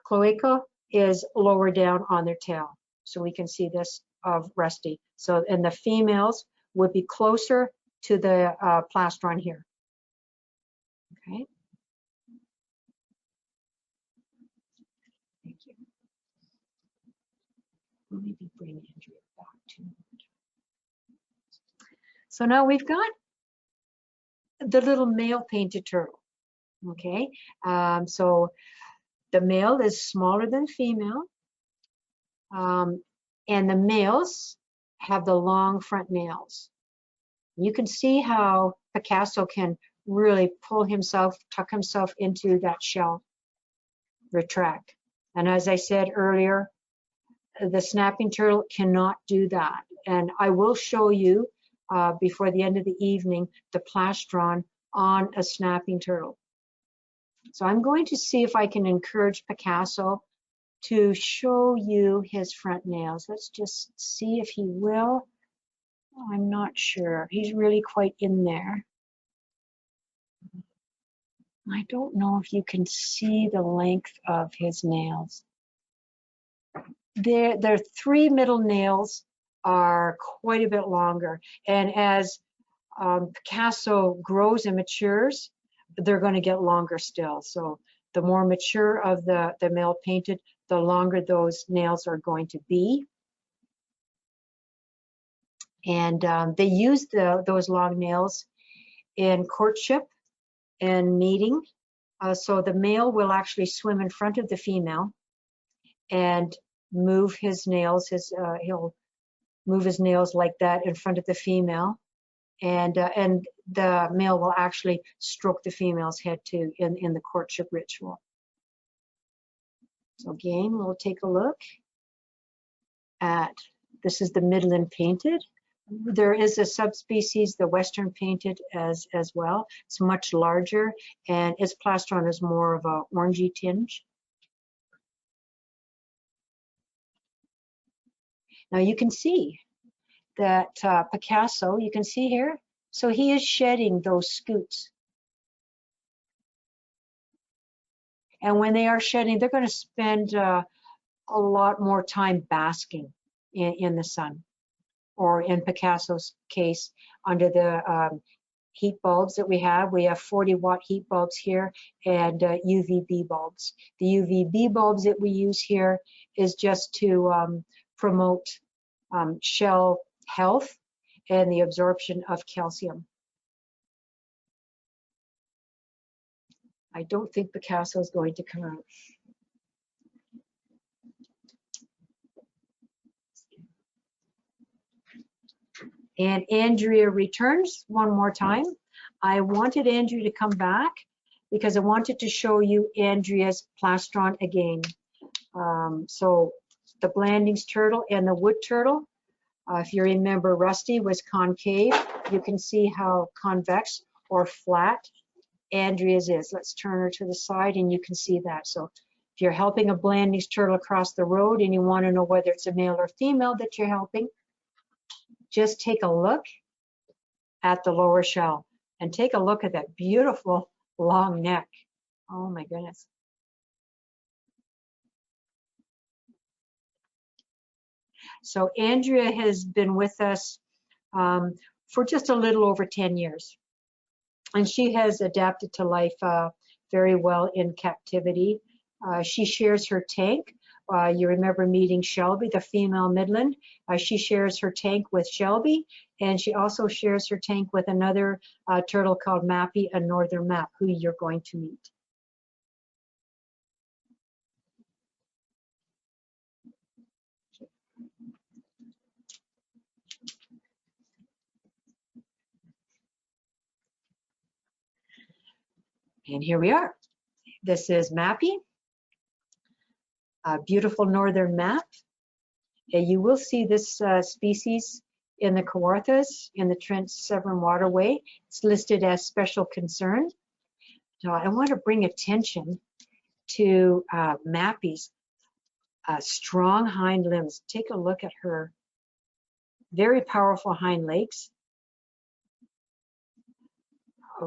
cloaca is lower down on their tail. So we can see this of Rusty. So, and the females would be closer to the plastron here. Okay. Thank you. Let me bring Andrea back to. So now we've got the little male painted turtle. Okay. So the male is smaller than female. And the males have the long front nails. You can see how Picasso can really pull himself, tuck himself into that shell, retract. And as I said earlier, the snapping turtle cannot do that. And I will show you before the end of the evening the plastron on a snapping turtle. So I'm going to see if I can encourage Picasso to show you his front nails. Let's just see if he will. I'm not sure. He's really quite in there. I don't know if you can see the length of his nails. Their three middle nails are quite a bit longer. And as Picasso grows and matures, they're going to get longer still. So the more mature of the male painted, the longer those nails are going to be. And they use those long nails in courtship and mating. So the male will actually swim in front of the female and move his nails. He'll move his nails like that in front of the female, and the male will actually stroke the female's head too in the courtship ritual. So again, we'll take a look at, this is the Midland painted. There is a subspecies, the Western painted as well. It's much larger and its plastron is more of a orangey tinge. Now you can see that Picasso, you can see here, so he is shedding those scutes. And when they are shedding, they're going to spend a lot more time basking in the sun, or in Picasso's case, under the heat bulbs that we have. We have 40-watt heat bulbs here and UVB bulbs. The UVB bulbs that we use here is just to promote shell health and the absorption of calcium. I don't think Picasso is going to come out. And Andrea returns one more time. I wanted Andrea to come back because I wanted to show you Andrea's plastron again. So the Blandings turtle and the wood turtle, if you remember, Rusty was concave. You can see how convex or flat Andrea's is. Let's turn her to the side and you can see that. So if you're helping a Blandings turtle across the road and you want to know whether it's a male or female that you're helping, just take a look at the lower shell and take a look at that beautiful long neck. Oh my goodness. So Andrea has been with us for just a little over 10 years. And she has adapted to life very well in captivity. She shares her tank. You remember meeting Shelby, the female Midland. She shares her tank with Shelby, and she also shares her tank with another turtle called Mappy, a northern map, who you're going to meet. And here we are. This is Mappy, a beautiful northern map. You will see this species in the Kawarthas, in the Trent Severn Waterway. It's listed as special concern. So I want to bring attention to Mappy's strong hind limbs. Take a look at her very powerful hind legs.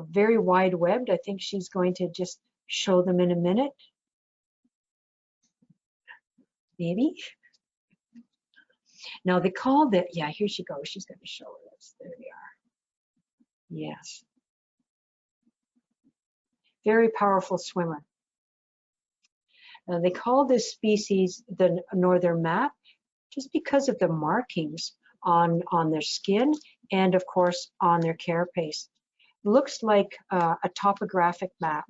Very wide webbed. I think she's going to just show them in a minute. Maybe. Now they call that, yeah, here she goes. She's going to show us. There we are. Yes. Very powerful swimmer. They call this species the northern map just because of the markings on their skin and of course on their carapace. Looks like a topographic map.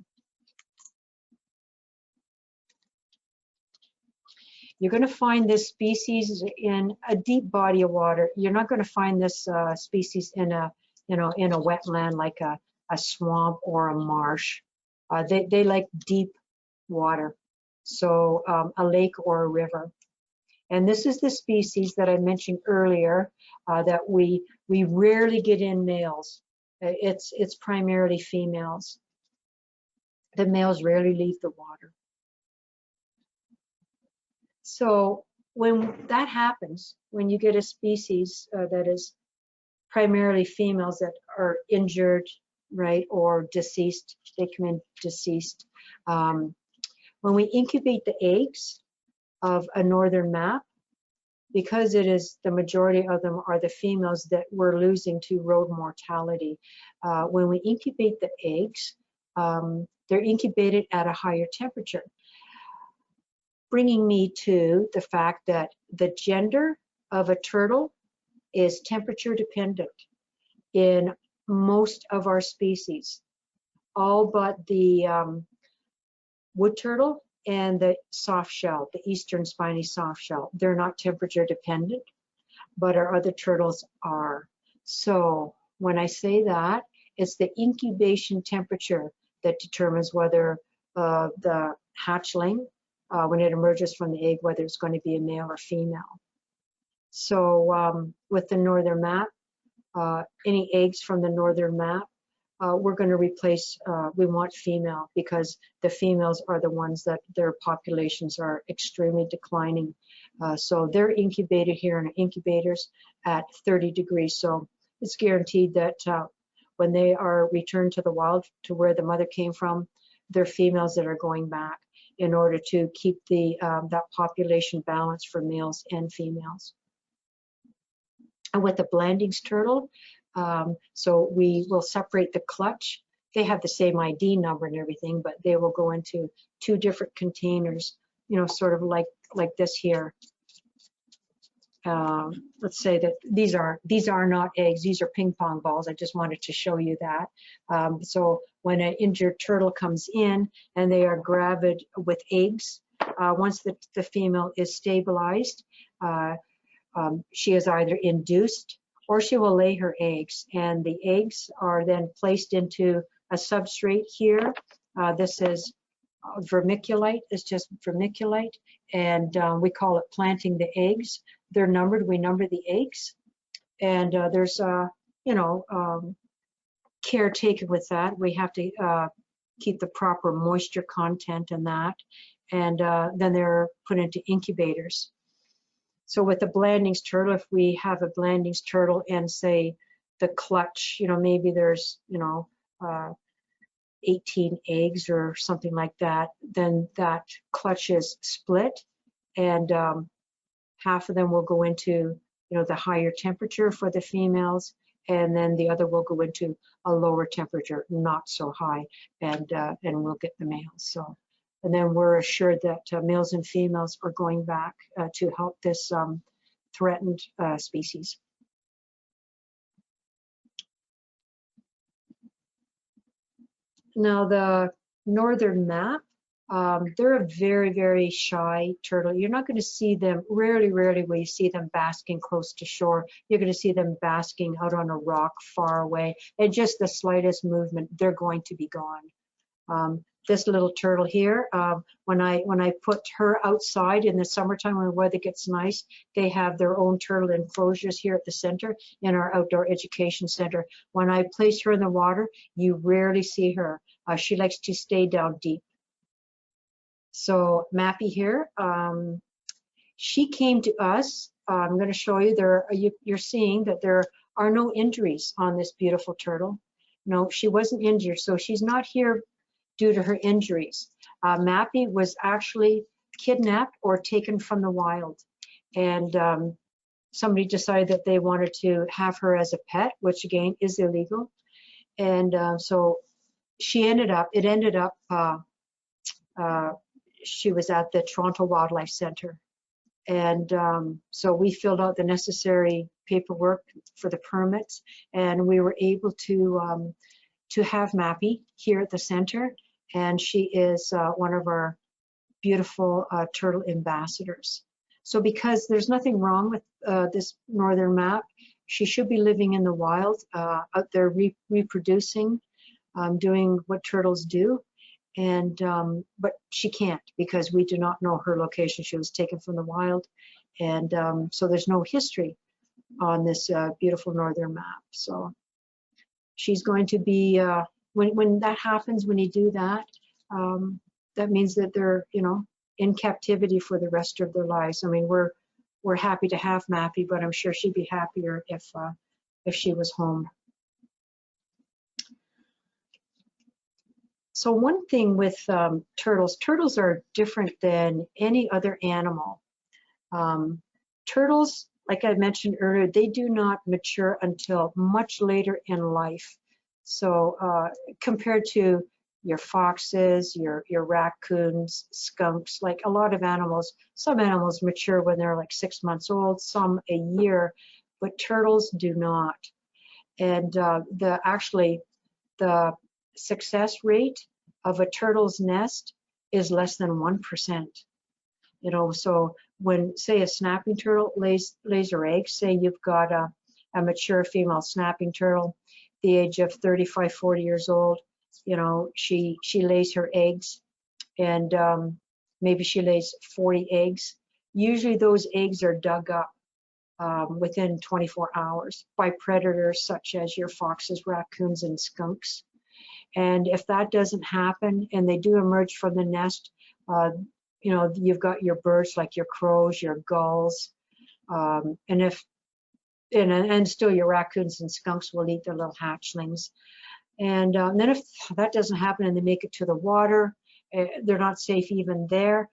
You're going to find this species in a deep body of water. You're not going to find this species in a wetland like a swamp or a marsh. They like deep water, so a lake or a river. And this is the species that I mentioned earlier that we rarely get in males. It's primarily females. The males rarely leave the water. So when that happens, when you get a species that is primarily females that are injured, right, or deceased, they come in deceased. When we incubate the eggs of a northern map, because it is the majority of them are the females that we're losing to road mortality. When we incubate the eggs, they're incubated at a higher temperature. Bringing me to the fact that the gender of a turtle is temperature dependent in most of our species, all but the wood turtle and the soft shell, the eastern spiny soft shell. They're not temperature dependent, but our other turtles are. So when I say that, it's the incubation temperature that determines whether the hatchling, when it emerges from the egg, whether it's going to be a male or female. So with the northern map, any eggs from the northern map, we're going to replace, we want female because the females are the ones that their populations are extremely declining. So they're incubated here in incubators at 30 degrees. So it's guaranteed that when they are returned to the wild, to where the mother came from, they're females that are going back in order to keep the that population balance for males and females. And with the Blandings turtle, so we will separate the clutch. They have the same ID number and everything, but they will go into 2 different containers, you know, sort of like this here. let's say that these are not eggs, these are ping pong balls. I just wanted to show you that. So when an injured turtle comes in and they are gravid with eggs, once the female is stabilized, she is either induced or she will lay her eggs, and the eggs are then placed into a substrate here. This is vermiculite. It's just vermiculite, and we call it planting the eggs. They're numbered. We number the eggs, and there's care taken with that. We have to keep the proper moisture content in that, and then they're put into incubators. So with the Blandings turtle, if we have a Blandings turtle and say the clutch, maybe there's 18 eggs or something like that, then that clutch is split, and half of them will go into the higher temperature for the females, and then the other will go into a lower temperature, not so high, and we'll get the males. So, and then we're assured that males and females are going back to help this threatened species. Now the northern map, they're a very, very shy turtle. You're not going to see them, rarely will you see them basking close to shore. You're going to see them basking out on a rock far away, and just the slightest movement, they're going to be gone. This little turtle here, when I put her outside in the summertime when the weather gets nice, they have their own turtle enclosures here at the center in our outdoor education center. When I place her in the water, you rarely see her. She likes to stay down deep. So Mappy here, she came to us. I'm going to show you there. You're seeing that there are no injuries on this beautiful turtle. No, she wasn't injured, so she's not here due to her injuries. Mappy was actually kidnapped or taken from the wild, and somebody decided that they wanted to have her as a pet, which again is illegal, and so she ended up. She was at the Toronto Wildlife Center, and so we filled out the necessary paperwork for the permits, and we were able to have Mappy here at the center, and she is one of our beautiful turtle ambassadors. So because there's nothing wrong with this northern map, she should be living in the wild, out there reproducing, doing what turtles do, and but she can't because we do not know her location. She was taken from the wild, and so there's no history on this beautiful northern map. So she's going to be, when that happens, when you do that, that means that they're, in captivity for the rest of their lives. I mean, we're happy to have Mappy, but I'm sure she'd be happier if she was home. So one thing with turtles are different than any other animal. Turtles, like I mentioned earlier, they do not mature until much later in life. So compared to your foxes, your raccoons, skunks, like a lot of animals, some animals mature when they're like 6 months old, some a year, but turtles do not. And actually the success rate of a turtle's nest is less than 1%. So when, say, a snapping turtle lays her eggs, say you've got a mature female snapping turtle, the age of 35, 40 years old, she lays her eggs, and maybe she lays 40 eggs. Usually those eggs are dug up within 24 hours by predators such as your foxes, raccoons, and skunks. And if that doesn't happen and they do emerge from the nest, you've got your birds like your crows, your gulls, and still your raccoons and skunks will eat their little hatchlings. And then if that doesn't happen and they make it to the water, they're not safe even there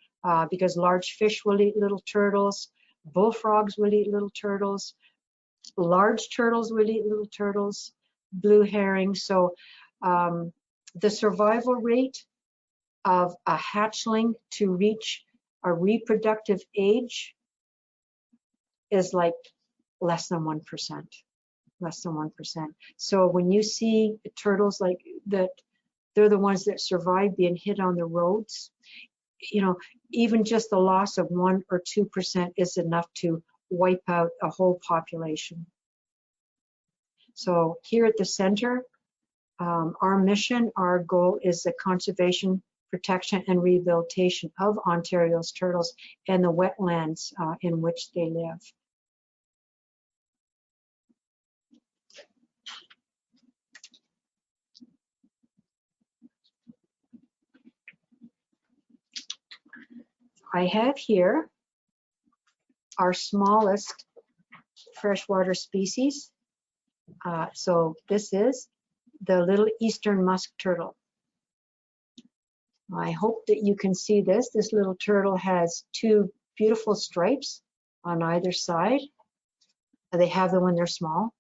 because large fish will eat little turtles, bullfrogs will eat little turtles, large turtles will eat little turtles, blue herrings. So the survival rate of a hatchling to reach a reproductive age is like less than 1%, less than 1%. So when you see turtles like that, they're the ones that survive being hit on the roads. You know, even just the loss of 1 or 2% is enough to wipe out a whole population. So here at the center, our mission, our goal is the conservation, protection, and rehabilitation of Ontario's turtles and the wetlands in which they live. I have here our smallest freshwater species. So this is the little eastern musk turtle. I hope that you can see this. This little turtle has 2 beautiful stripes on either side. They have them when they're small.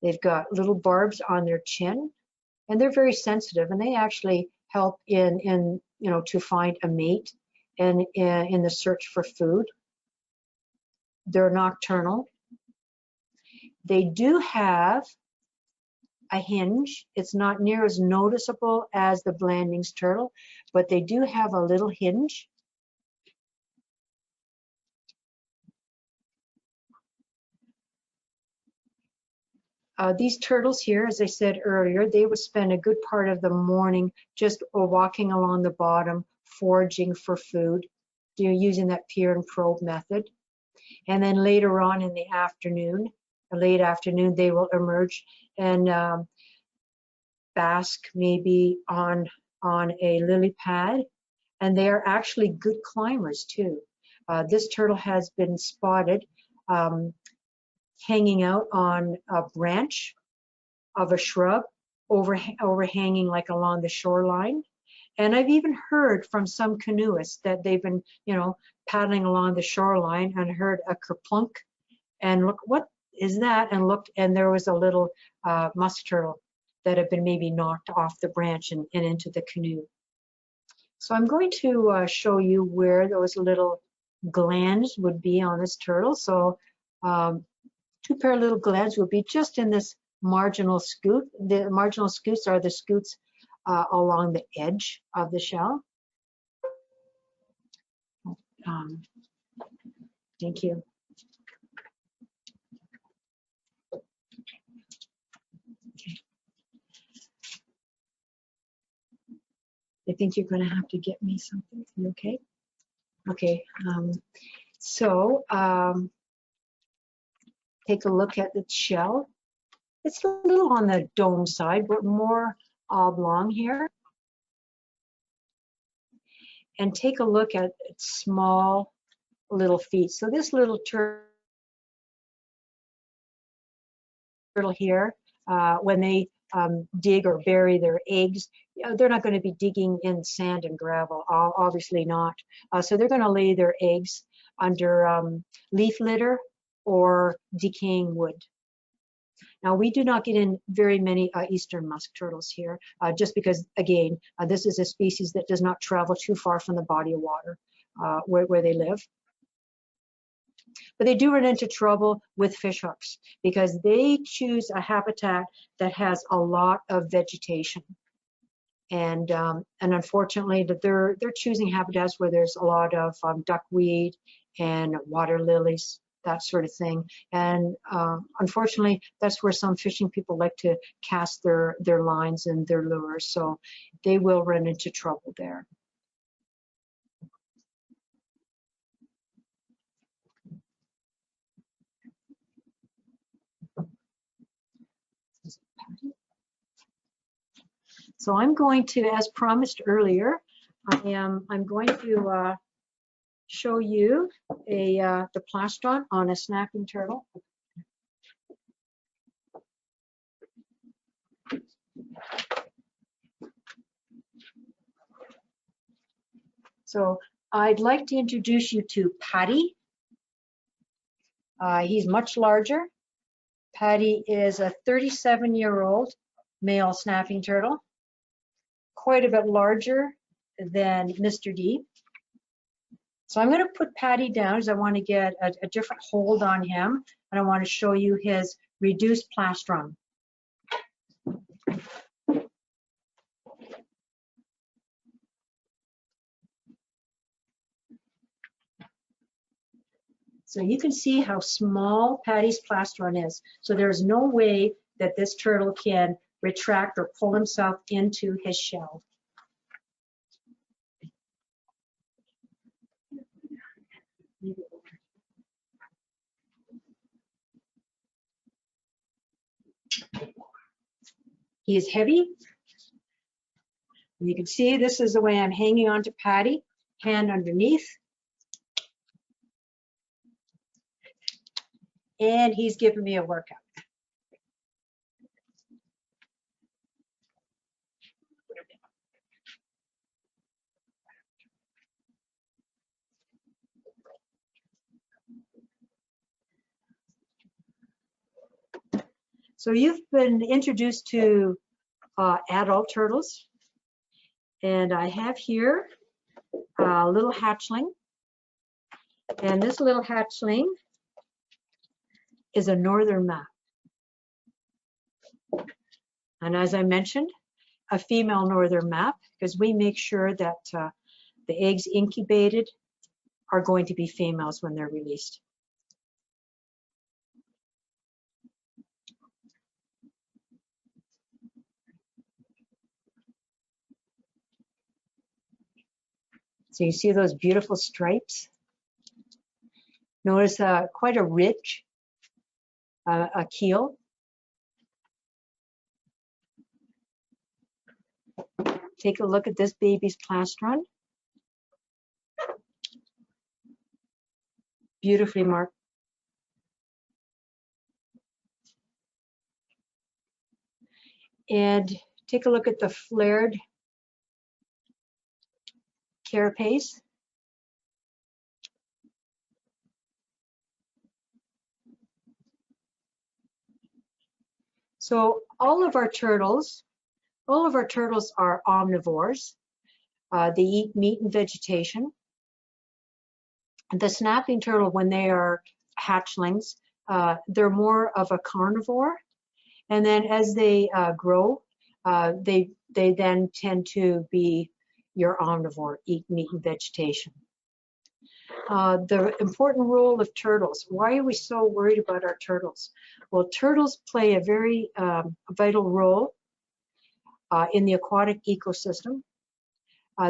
They've got little barbs on their chin, and they're very sensitive, and they actually help in you know, to find a mate and in the search for food. They're nocturnal. They do have a hinge. It's not near as noticeable as the Blanding's turtle, but they do have a little hinge. These turtles here, as I said earlier, they would spend a good part of the morning just walking along the bottom, foraging for food, using that peer and probe method. And then later on in the afternoon, late afternoon, they will emerge and bask maybe on a lily pad. And they are actually good climbers too. This turtle has been spotted hanging out on a branch of a shrub overhanging like along the shoreline. And I've even heard from some canoeists that they've been, you know, paddling along the shoreline and heard a kerplunk and look, what is that? And looked, and there was a little musk turtle that had been maybe knocked off the branch and into the canoe. So I'm going to show you where those little glands would be on this turtle. So 2 pair of little glands would be just in this marginal scoot. The marginal scoots are the scoots along the edge of the shell. Thank you. Okay. I think you're going to have to get me something. You okay? Okay. So take a look at the shell. It's a little on the dome side, but more oblong here. And take a look at its small little feet. So this little turtle here, when they dig or bury their eggs, they're not going to be digging in sand and gravel, obviously not. So they're going to lay their eggs under leaf litter or decaying wood. Now, we do not get in very many eastern musk turtles here, just because, again, this is a species that does not travel too far from the body of water where they live. But they do run into trouble with fishhooks because they choose a habitat that has a lot of vegetation. And unfortunately, they're choosing habitats where there's a lot of duckweed and water lilies, that sort of thing. And unfortunately, that's where some fishing people like to cast their lines and their lures. So they will run into trouble there. So I'm going to, as promised earlier, I'm going to show you the plastron on a snapping turtle. So I'd like to introduce you to Paddy. He's much larger. Paddy is a 37-year-old male snapping turtle, quite a bit larger than Mr. D. So I'm going to put Patty down because I want to get a different hold on him, and I want to show you his reduced plastron. So you can see how small Patty's plastron is. So there's no way that this turtle can retract or pull himself into his shell. He is heavy. You can see this is the way I'm hanging on to Patty, hand underneath. And he's giving me a workout. So you've been introduced to adult turtles. And I have here a little hatchling. And this little hatchling is a northern map. And as I mentioned, a female northern map, because we make sure that the eggs incubated are going to be females when they're released. So you see those beautiful stripes? Notice quite a ridge, a keel. Take a look at this baby's plastron. Beautifully marked. And take a look at the flared carapace. So all of our turtles are omnivores. They eat meat and vegetation. The snapping turtle, when they are hatchlings, they're more of a carnivore. And then as they grow, they then tend to be your omnivore, eat meat and vegetation. The important role of turtles. Why are we so worried about our turtles? Well, turtles play a very vital role in the aquatic ecosystem.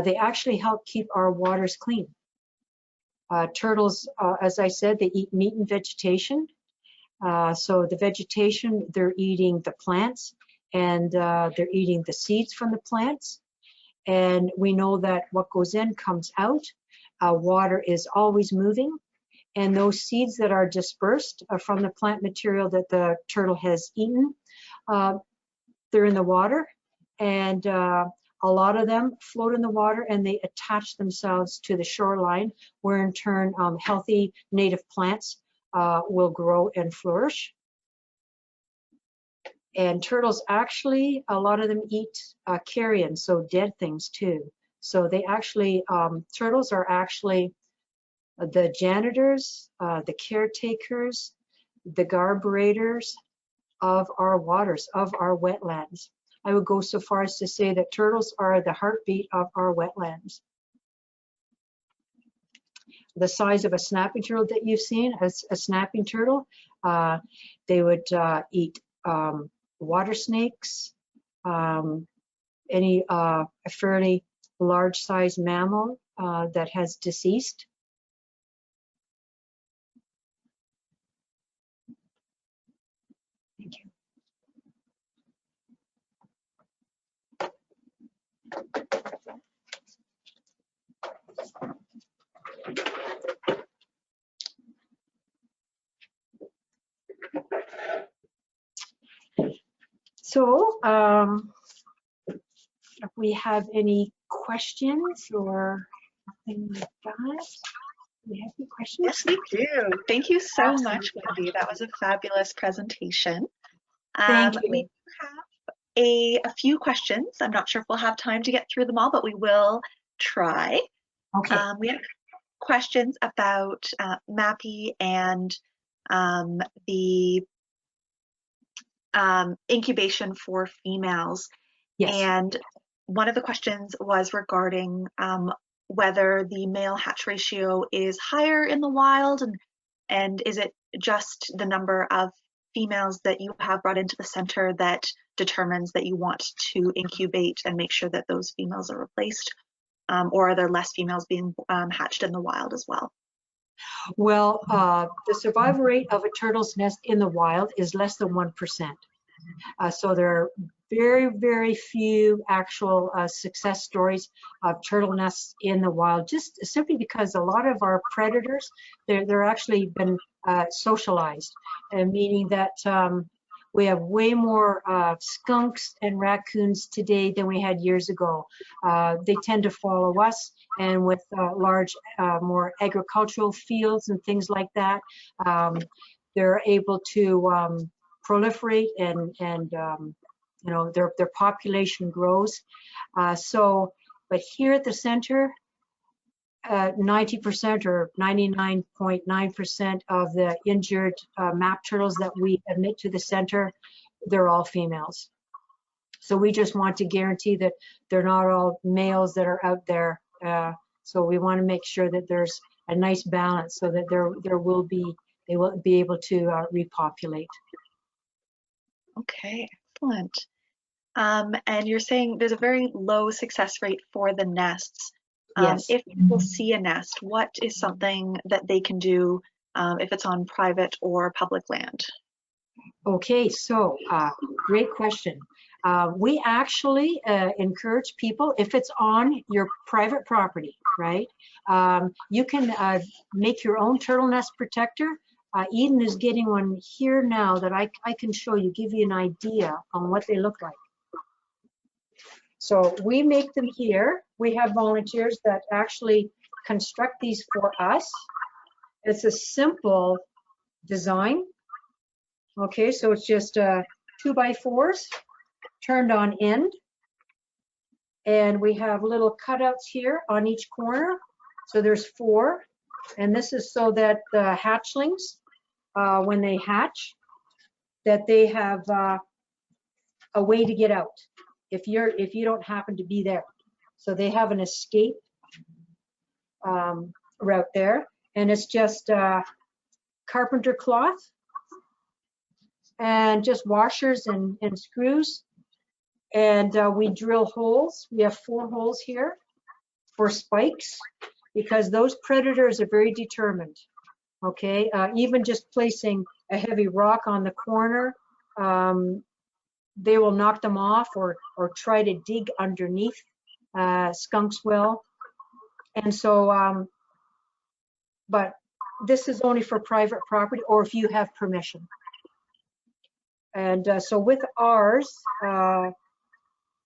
They actually help keep our waters clean. Turtles, as I said, they eat meat and vegetation. So the vegetation, they're eating the plants, and they're eating the seeds from the plants. And we know that what goes in comes out. Water is always moving. And those seeds that are dispersed from the plant material that the turtle has eaten, they're in the water. And a lot of them float in the water and they attach themselves to the shoreline, where in turn healthy native plants will grow and flourish. And turtles actually, a lot of them eat carrion, so dead things too. So they actually, turtles are actually the janitors, the caretakers, the carburetors of our waters, of our wetlands. I would go so far as to say that turtles are the heartbeat of our wetlands. The size of a snapping turtle that you've seen, a snapping turtle, they would eat water snakes, any a fairly large sized mammal that has deceased. Thank you. So if we have any questions or anything like that, do we have any questions? Yes, we do. Thank you so much, Wendy. That was a fabulous presentation. Thank you. We have a few questions. I'm not sure if we'll have time to get through them all, but we will try. Okay. We have questions about MAPI and the incubation for females. Yes. And one of the questions was regarding whether the male hatch ratio is higher in the wild, and is it just the number of females that you have brought into the center that determines that you want to incubate and make sure that those females are replaced, or are there less females being hatched in the wild as well? Well, the survival rate of a turtle's nest in the wild is less than 1%. So there are very, very few actual success stories of turtle nests in the wild, just simply because a lot of our predators, they're actually been socialized, meaning that we have way more skunks and raccoons today than we had years ago. They tend to follow us, and with large, more agricultural fields and things like that, they're able to proliferate and you know, their population grows. But here at the center, 90% or 99.9% of the injured map turtles that we admit to the center, they're all females. So we just want to guarantee that they're not all males that are out there. So we want to make sure that there's a nice balance so that they will be able to repopulate. Okay, excellent. And you're saying there's a very low success rate for the nests. Yes. If people see a nest, what is something that they can do if it's on private or public land? Okay, so great question. We actually encourage people, if it's on your private property, right? You can make your own turtle nest protector. Eden is getting one here now that I can show you, give you an idea on what they look like. So we make them here. We have volunteers that actually construct these for us. It's a simple design. Okay, so it's just 2x4s turned on end. And we have little cutouts here on each corner. So there's 4. And this is so that the hatchlings, when they hatch, that they have a way to get out if you don't happen to be there. So they have an escape route there. And it's just carpenter cloth and just washers and screws. And we drill holes. We have 4 holes here for spikes, because those predators are very determined. Okay, even just placing a heavy rock on the corner, they will knock them off or try to dig underneath. Skunks will. And so, but this is only for private property or if you have permission. And so with ours,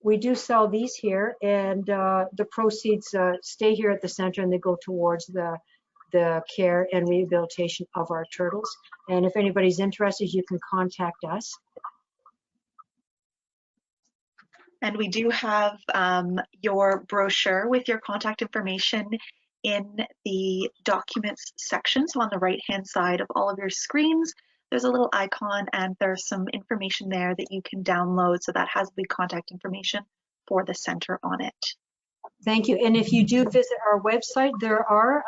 we do sell these here, and the proceeds stay here at the center and they go towards the care and rehabilitation of our turtles. And if anybody's interested, you can contact us. And we do have your brochure with your contact information in the documents section. So on the right-hand side of all of your screens, there's a little icon and there's some information there that you can download. So that has the contact information for the center on it. Thank you. And if you do visit our website, there are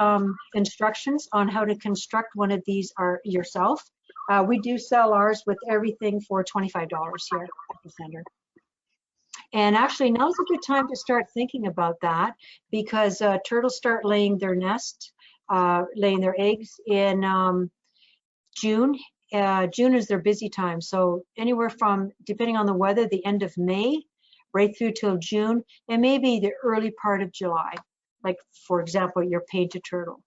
instructions on how to construct one of these yourself. We do sell ours with everything for $25 here at the center. And actually, now's a good time to start thinking about that, because turtles start laying their nest, laying their eggs in June. June is their busy time. So anywhere from, depending on the weather, the end of May, right through till June, and maybe the early part of July, like, for example, your painted turtle.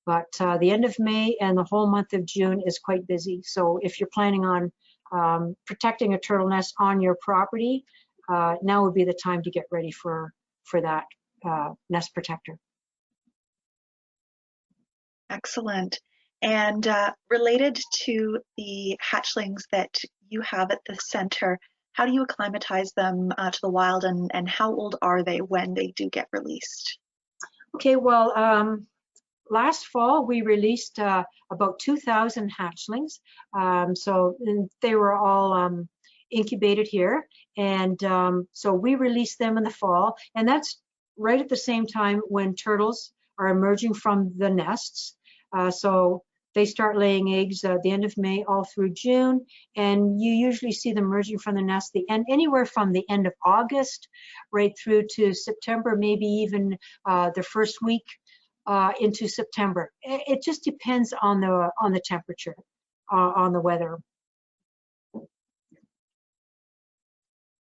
But the end of May and the whole month of June is quite busy. So if you're planning on protecting a turtle nest on your property, now would be the time to get ready for that nest protector. Excellent. And related to the hatchlings that you have at the center, how do you acclimatize them to the wild, and how old are they when they do get released? Okay, well, last fall we released about 2,000 hatchlings. So they were all incubated here, and so we released them in the fall, and that's right at the same time when turtles are emerging from the nests. So they start laying eggs at the end of May all through June, and you usually see them emerging from the nest anywhere from the end of August right through to September, maybe even the first week into September. It just depends on the temperature, on the weather.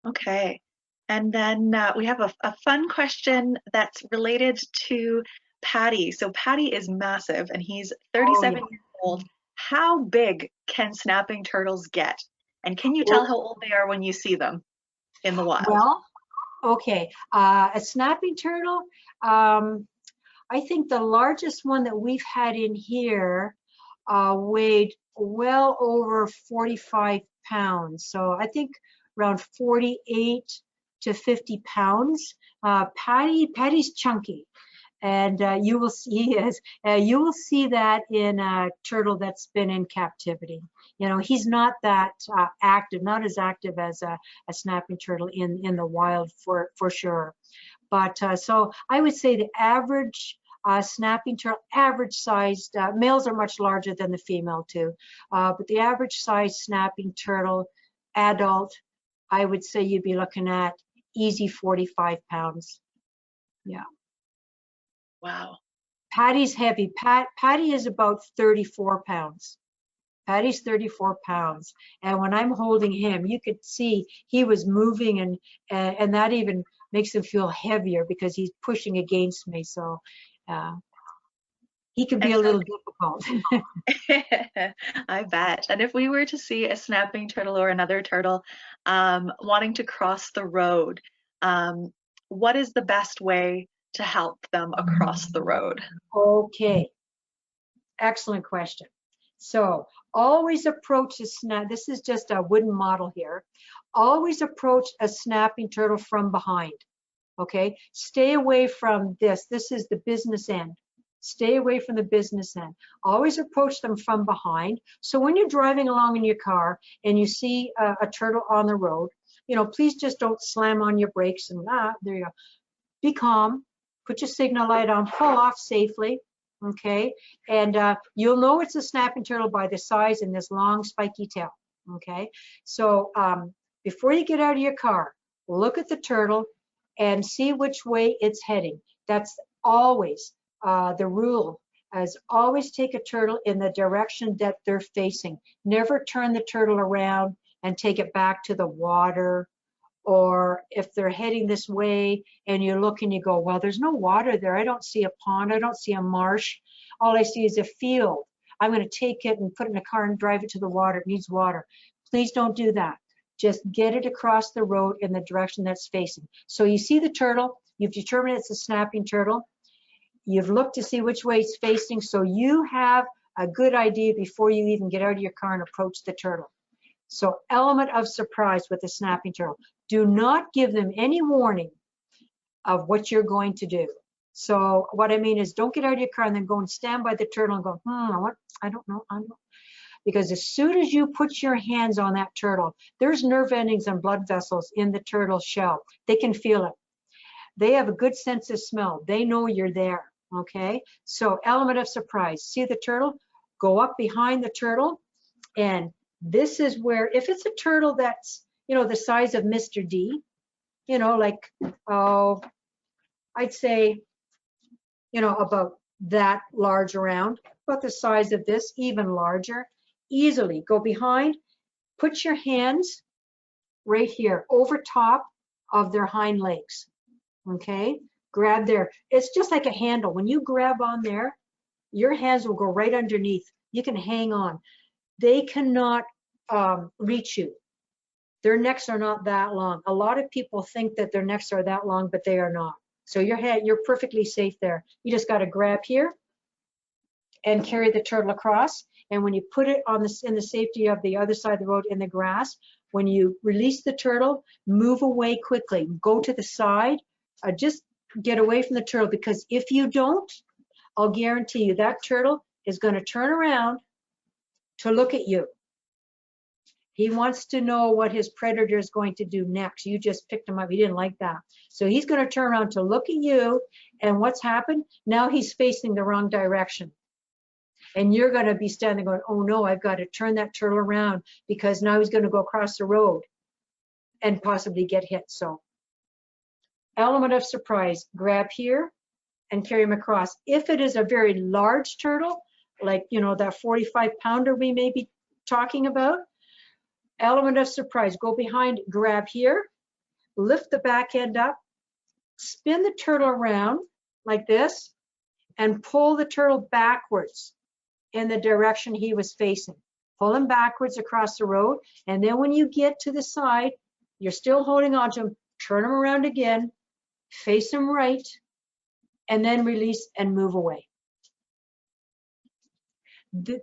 Okay. And then we have a fun question that's related to Patty. So Patty is massive and he's 37 years old. How big can snapping turtles get? And can you tell how old they are when you see them in the wild? Well, okay. A snapping turtle, I think the largest one that we've had in here weighed well over 45 pounds. So I think around 48 to 50 pounds. Patty's chunky, and you will see that in a turtle that's been in captivity. You know, he's not that active, not as active as a snapping turtle in the wild for sure. But so I would say the average snapping turtle, average sized, males are much larger than the female too, but the average size snapping turtle, adult, I would say you'd be looking at easy 45 pounds. Yeah. Wow. Patty's heavy. Patty is about 34 pounds. Patty's 34 pounds. And when I'm holding him, you could see he was moving, and that even makes him feel heavier because he's pushing against me. So he can be a little difficult. I bet. And if we were to see a snapping turtle or another turtle wanting to cross the road, what is the best way to help them across the road? Okay. Excellent question. So always approach a snap. This is just a wooden model here. Always approach a snapping turtle from behind. Okay. Stay away from this. This is the business end. Stay away from the business end. Always approach them from behind. So when you're driving along in your car and you see a turtle on the road, you know, please just don't slam on your brakes and there you go. Be calm. Put your signal light on. Pull off safely. Okay, and you'll know it's a snapping turtle by the size and this long spiky tail. Okay, so before you get out of your car, look at the turtle and see which way it's heading. That's always the rule, as always take a turtle in the direction that they're facing. Never turn the turtle around and take it back to the water. Or if they're heading this way and you look and you go, well, there's no water there. I don't see a pond. I don't see a marsh. All I see is a field. I'm going to take it and put it in a car and drive it to the water. It needs water. Please don't do that. Just get it across the road in the direction that's facing. So you see the turtle. You've determined it's a snapping turtle. You've looked to see which way it's facing. So you have a good idea before you even get out of your car and approach the turtle. So element of surprise with the snapping turtle. Do not give them any warning of what you're going to do. So what I mean is don't get out of your car and then go and stand by the turtle and go, what? I don't know. Because as soon as you put your hands on that turtle, there's nerve endings and blood vessels in the turtle shell. They can feel it. They have a good sense of smell. They know you're there. Okay. So element of surprise. See the turtle? Go up behind the turtle, and this is where, if it's a turtle that's, you know, the size of Mr. D, you know, like, I'd say, you know, about that large around, about the size of this, even larger, easily go behind, put your hands right here over top of their hind legs. Okay, grab there. It's just like a handle. When you grab on there, your hands will go right underneath. You can hang on. They cannot reach you. Their necks are not that long. A lot of people think that their necks are that long, but they are not. So you're perfectly safe there. You just got to grab here and carry the turtle across. And when you put it on in the safety of the other side of the road in the grass, when you release the turtle, move away quickly. Go to the side. Just get away from the turtle, because if you don't, I'll guarantee you that turtle is going to turn around to look at you. He wants to know what his predator is going to do next. You just picked him up. He didn't like that. So he's going to turn around to look at you. And what's happened? Now he's facing the wrong direction. And you're going to be standing going, oh no, I've got to turn that turtle around because now he's going to go across the road and possibly get hit. So element of surprise, grab here and carry him across. If it is a very large turtle, like, you know, that 45-pounder we may be talking about, element of surprise, go behind, grab here, lift the back end up, spin the turtle around like this, and pull the turtle backwards in the direction he was facing. Pull him backwards across the road, and then when you get to the side, you're still holding on to him, turn him around again, face him right, and then release and move away.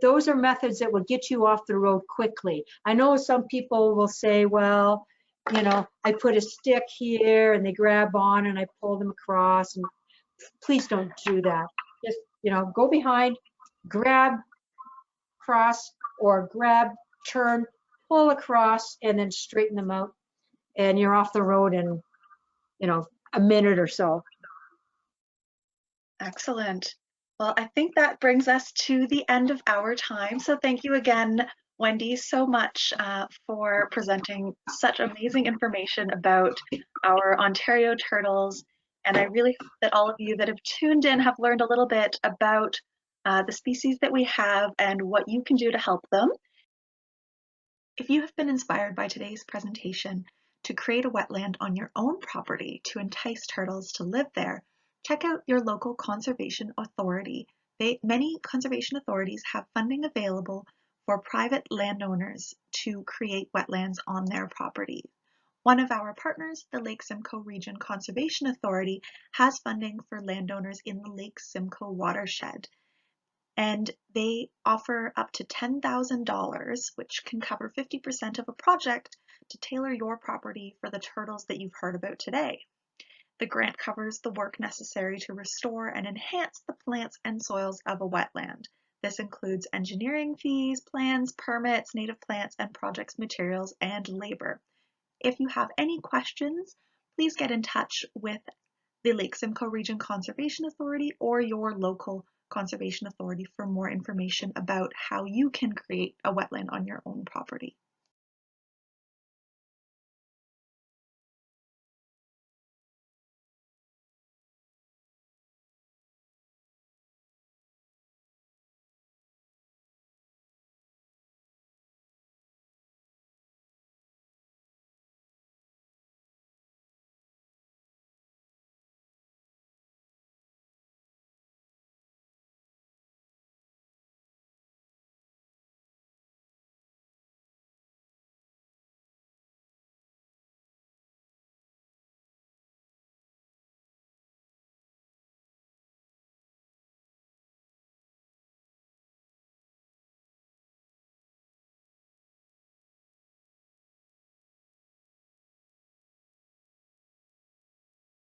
Those are methods that will get you off the road quickly. I know some people will say, well, you know, I put a stick here and they grab on and I pull them across. And please don't do that. Just, you know, go behind, grab, cross, or grab, turn, pull across, and then straighten them out. And you're off the road in, you know, a minute or so. Excellent. Well, I think that brings us to the end of our time. So thank you again, Wendy, so much for presenting such amazing information about our Ontario turtles. And I really hope that all of you that have tuned in have learned a little bit about the species that we have and what you can do to help them. If you have been inspired by today's presentation to create a wetland on your own property to entice turtles to live there, check out your local conservation authority. Many conservation authorities have funding available for private landowners to create wetlands on their property. One of our partners, the Lake Simcoe Region Conservation Authority, has funding for landowners in the Lake Simcoe watershed. And they offer up to $10,000, which can cover 50% of a project, to tailor your property for the turtles that you've heard about today. The grant covers the work necessary to restore and enhance the plants and soils of a wetland. This includes engineering fees, plans, permits, native plants and projects materials, and labor. If you have any questions, please get in touch with the Lake Simcoe Region Conservation Authority or your local conservation authority for more information about how you can create a wetland on your own property.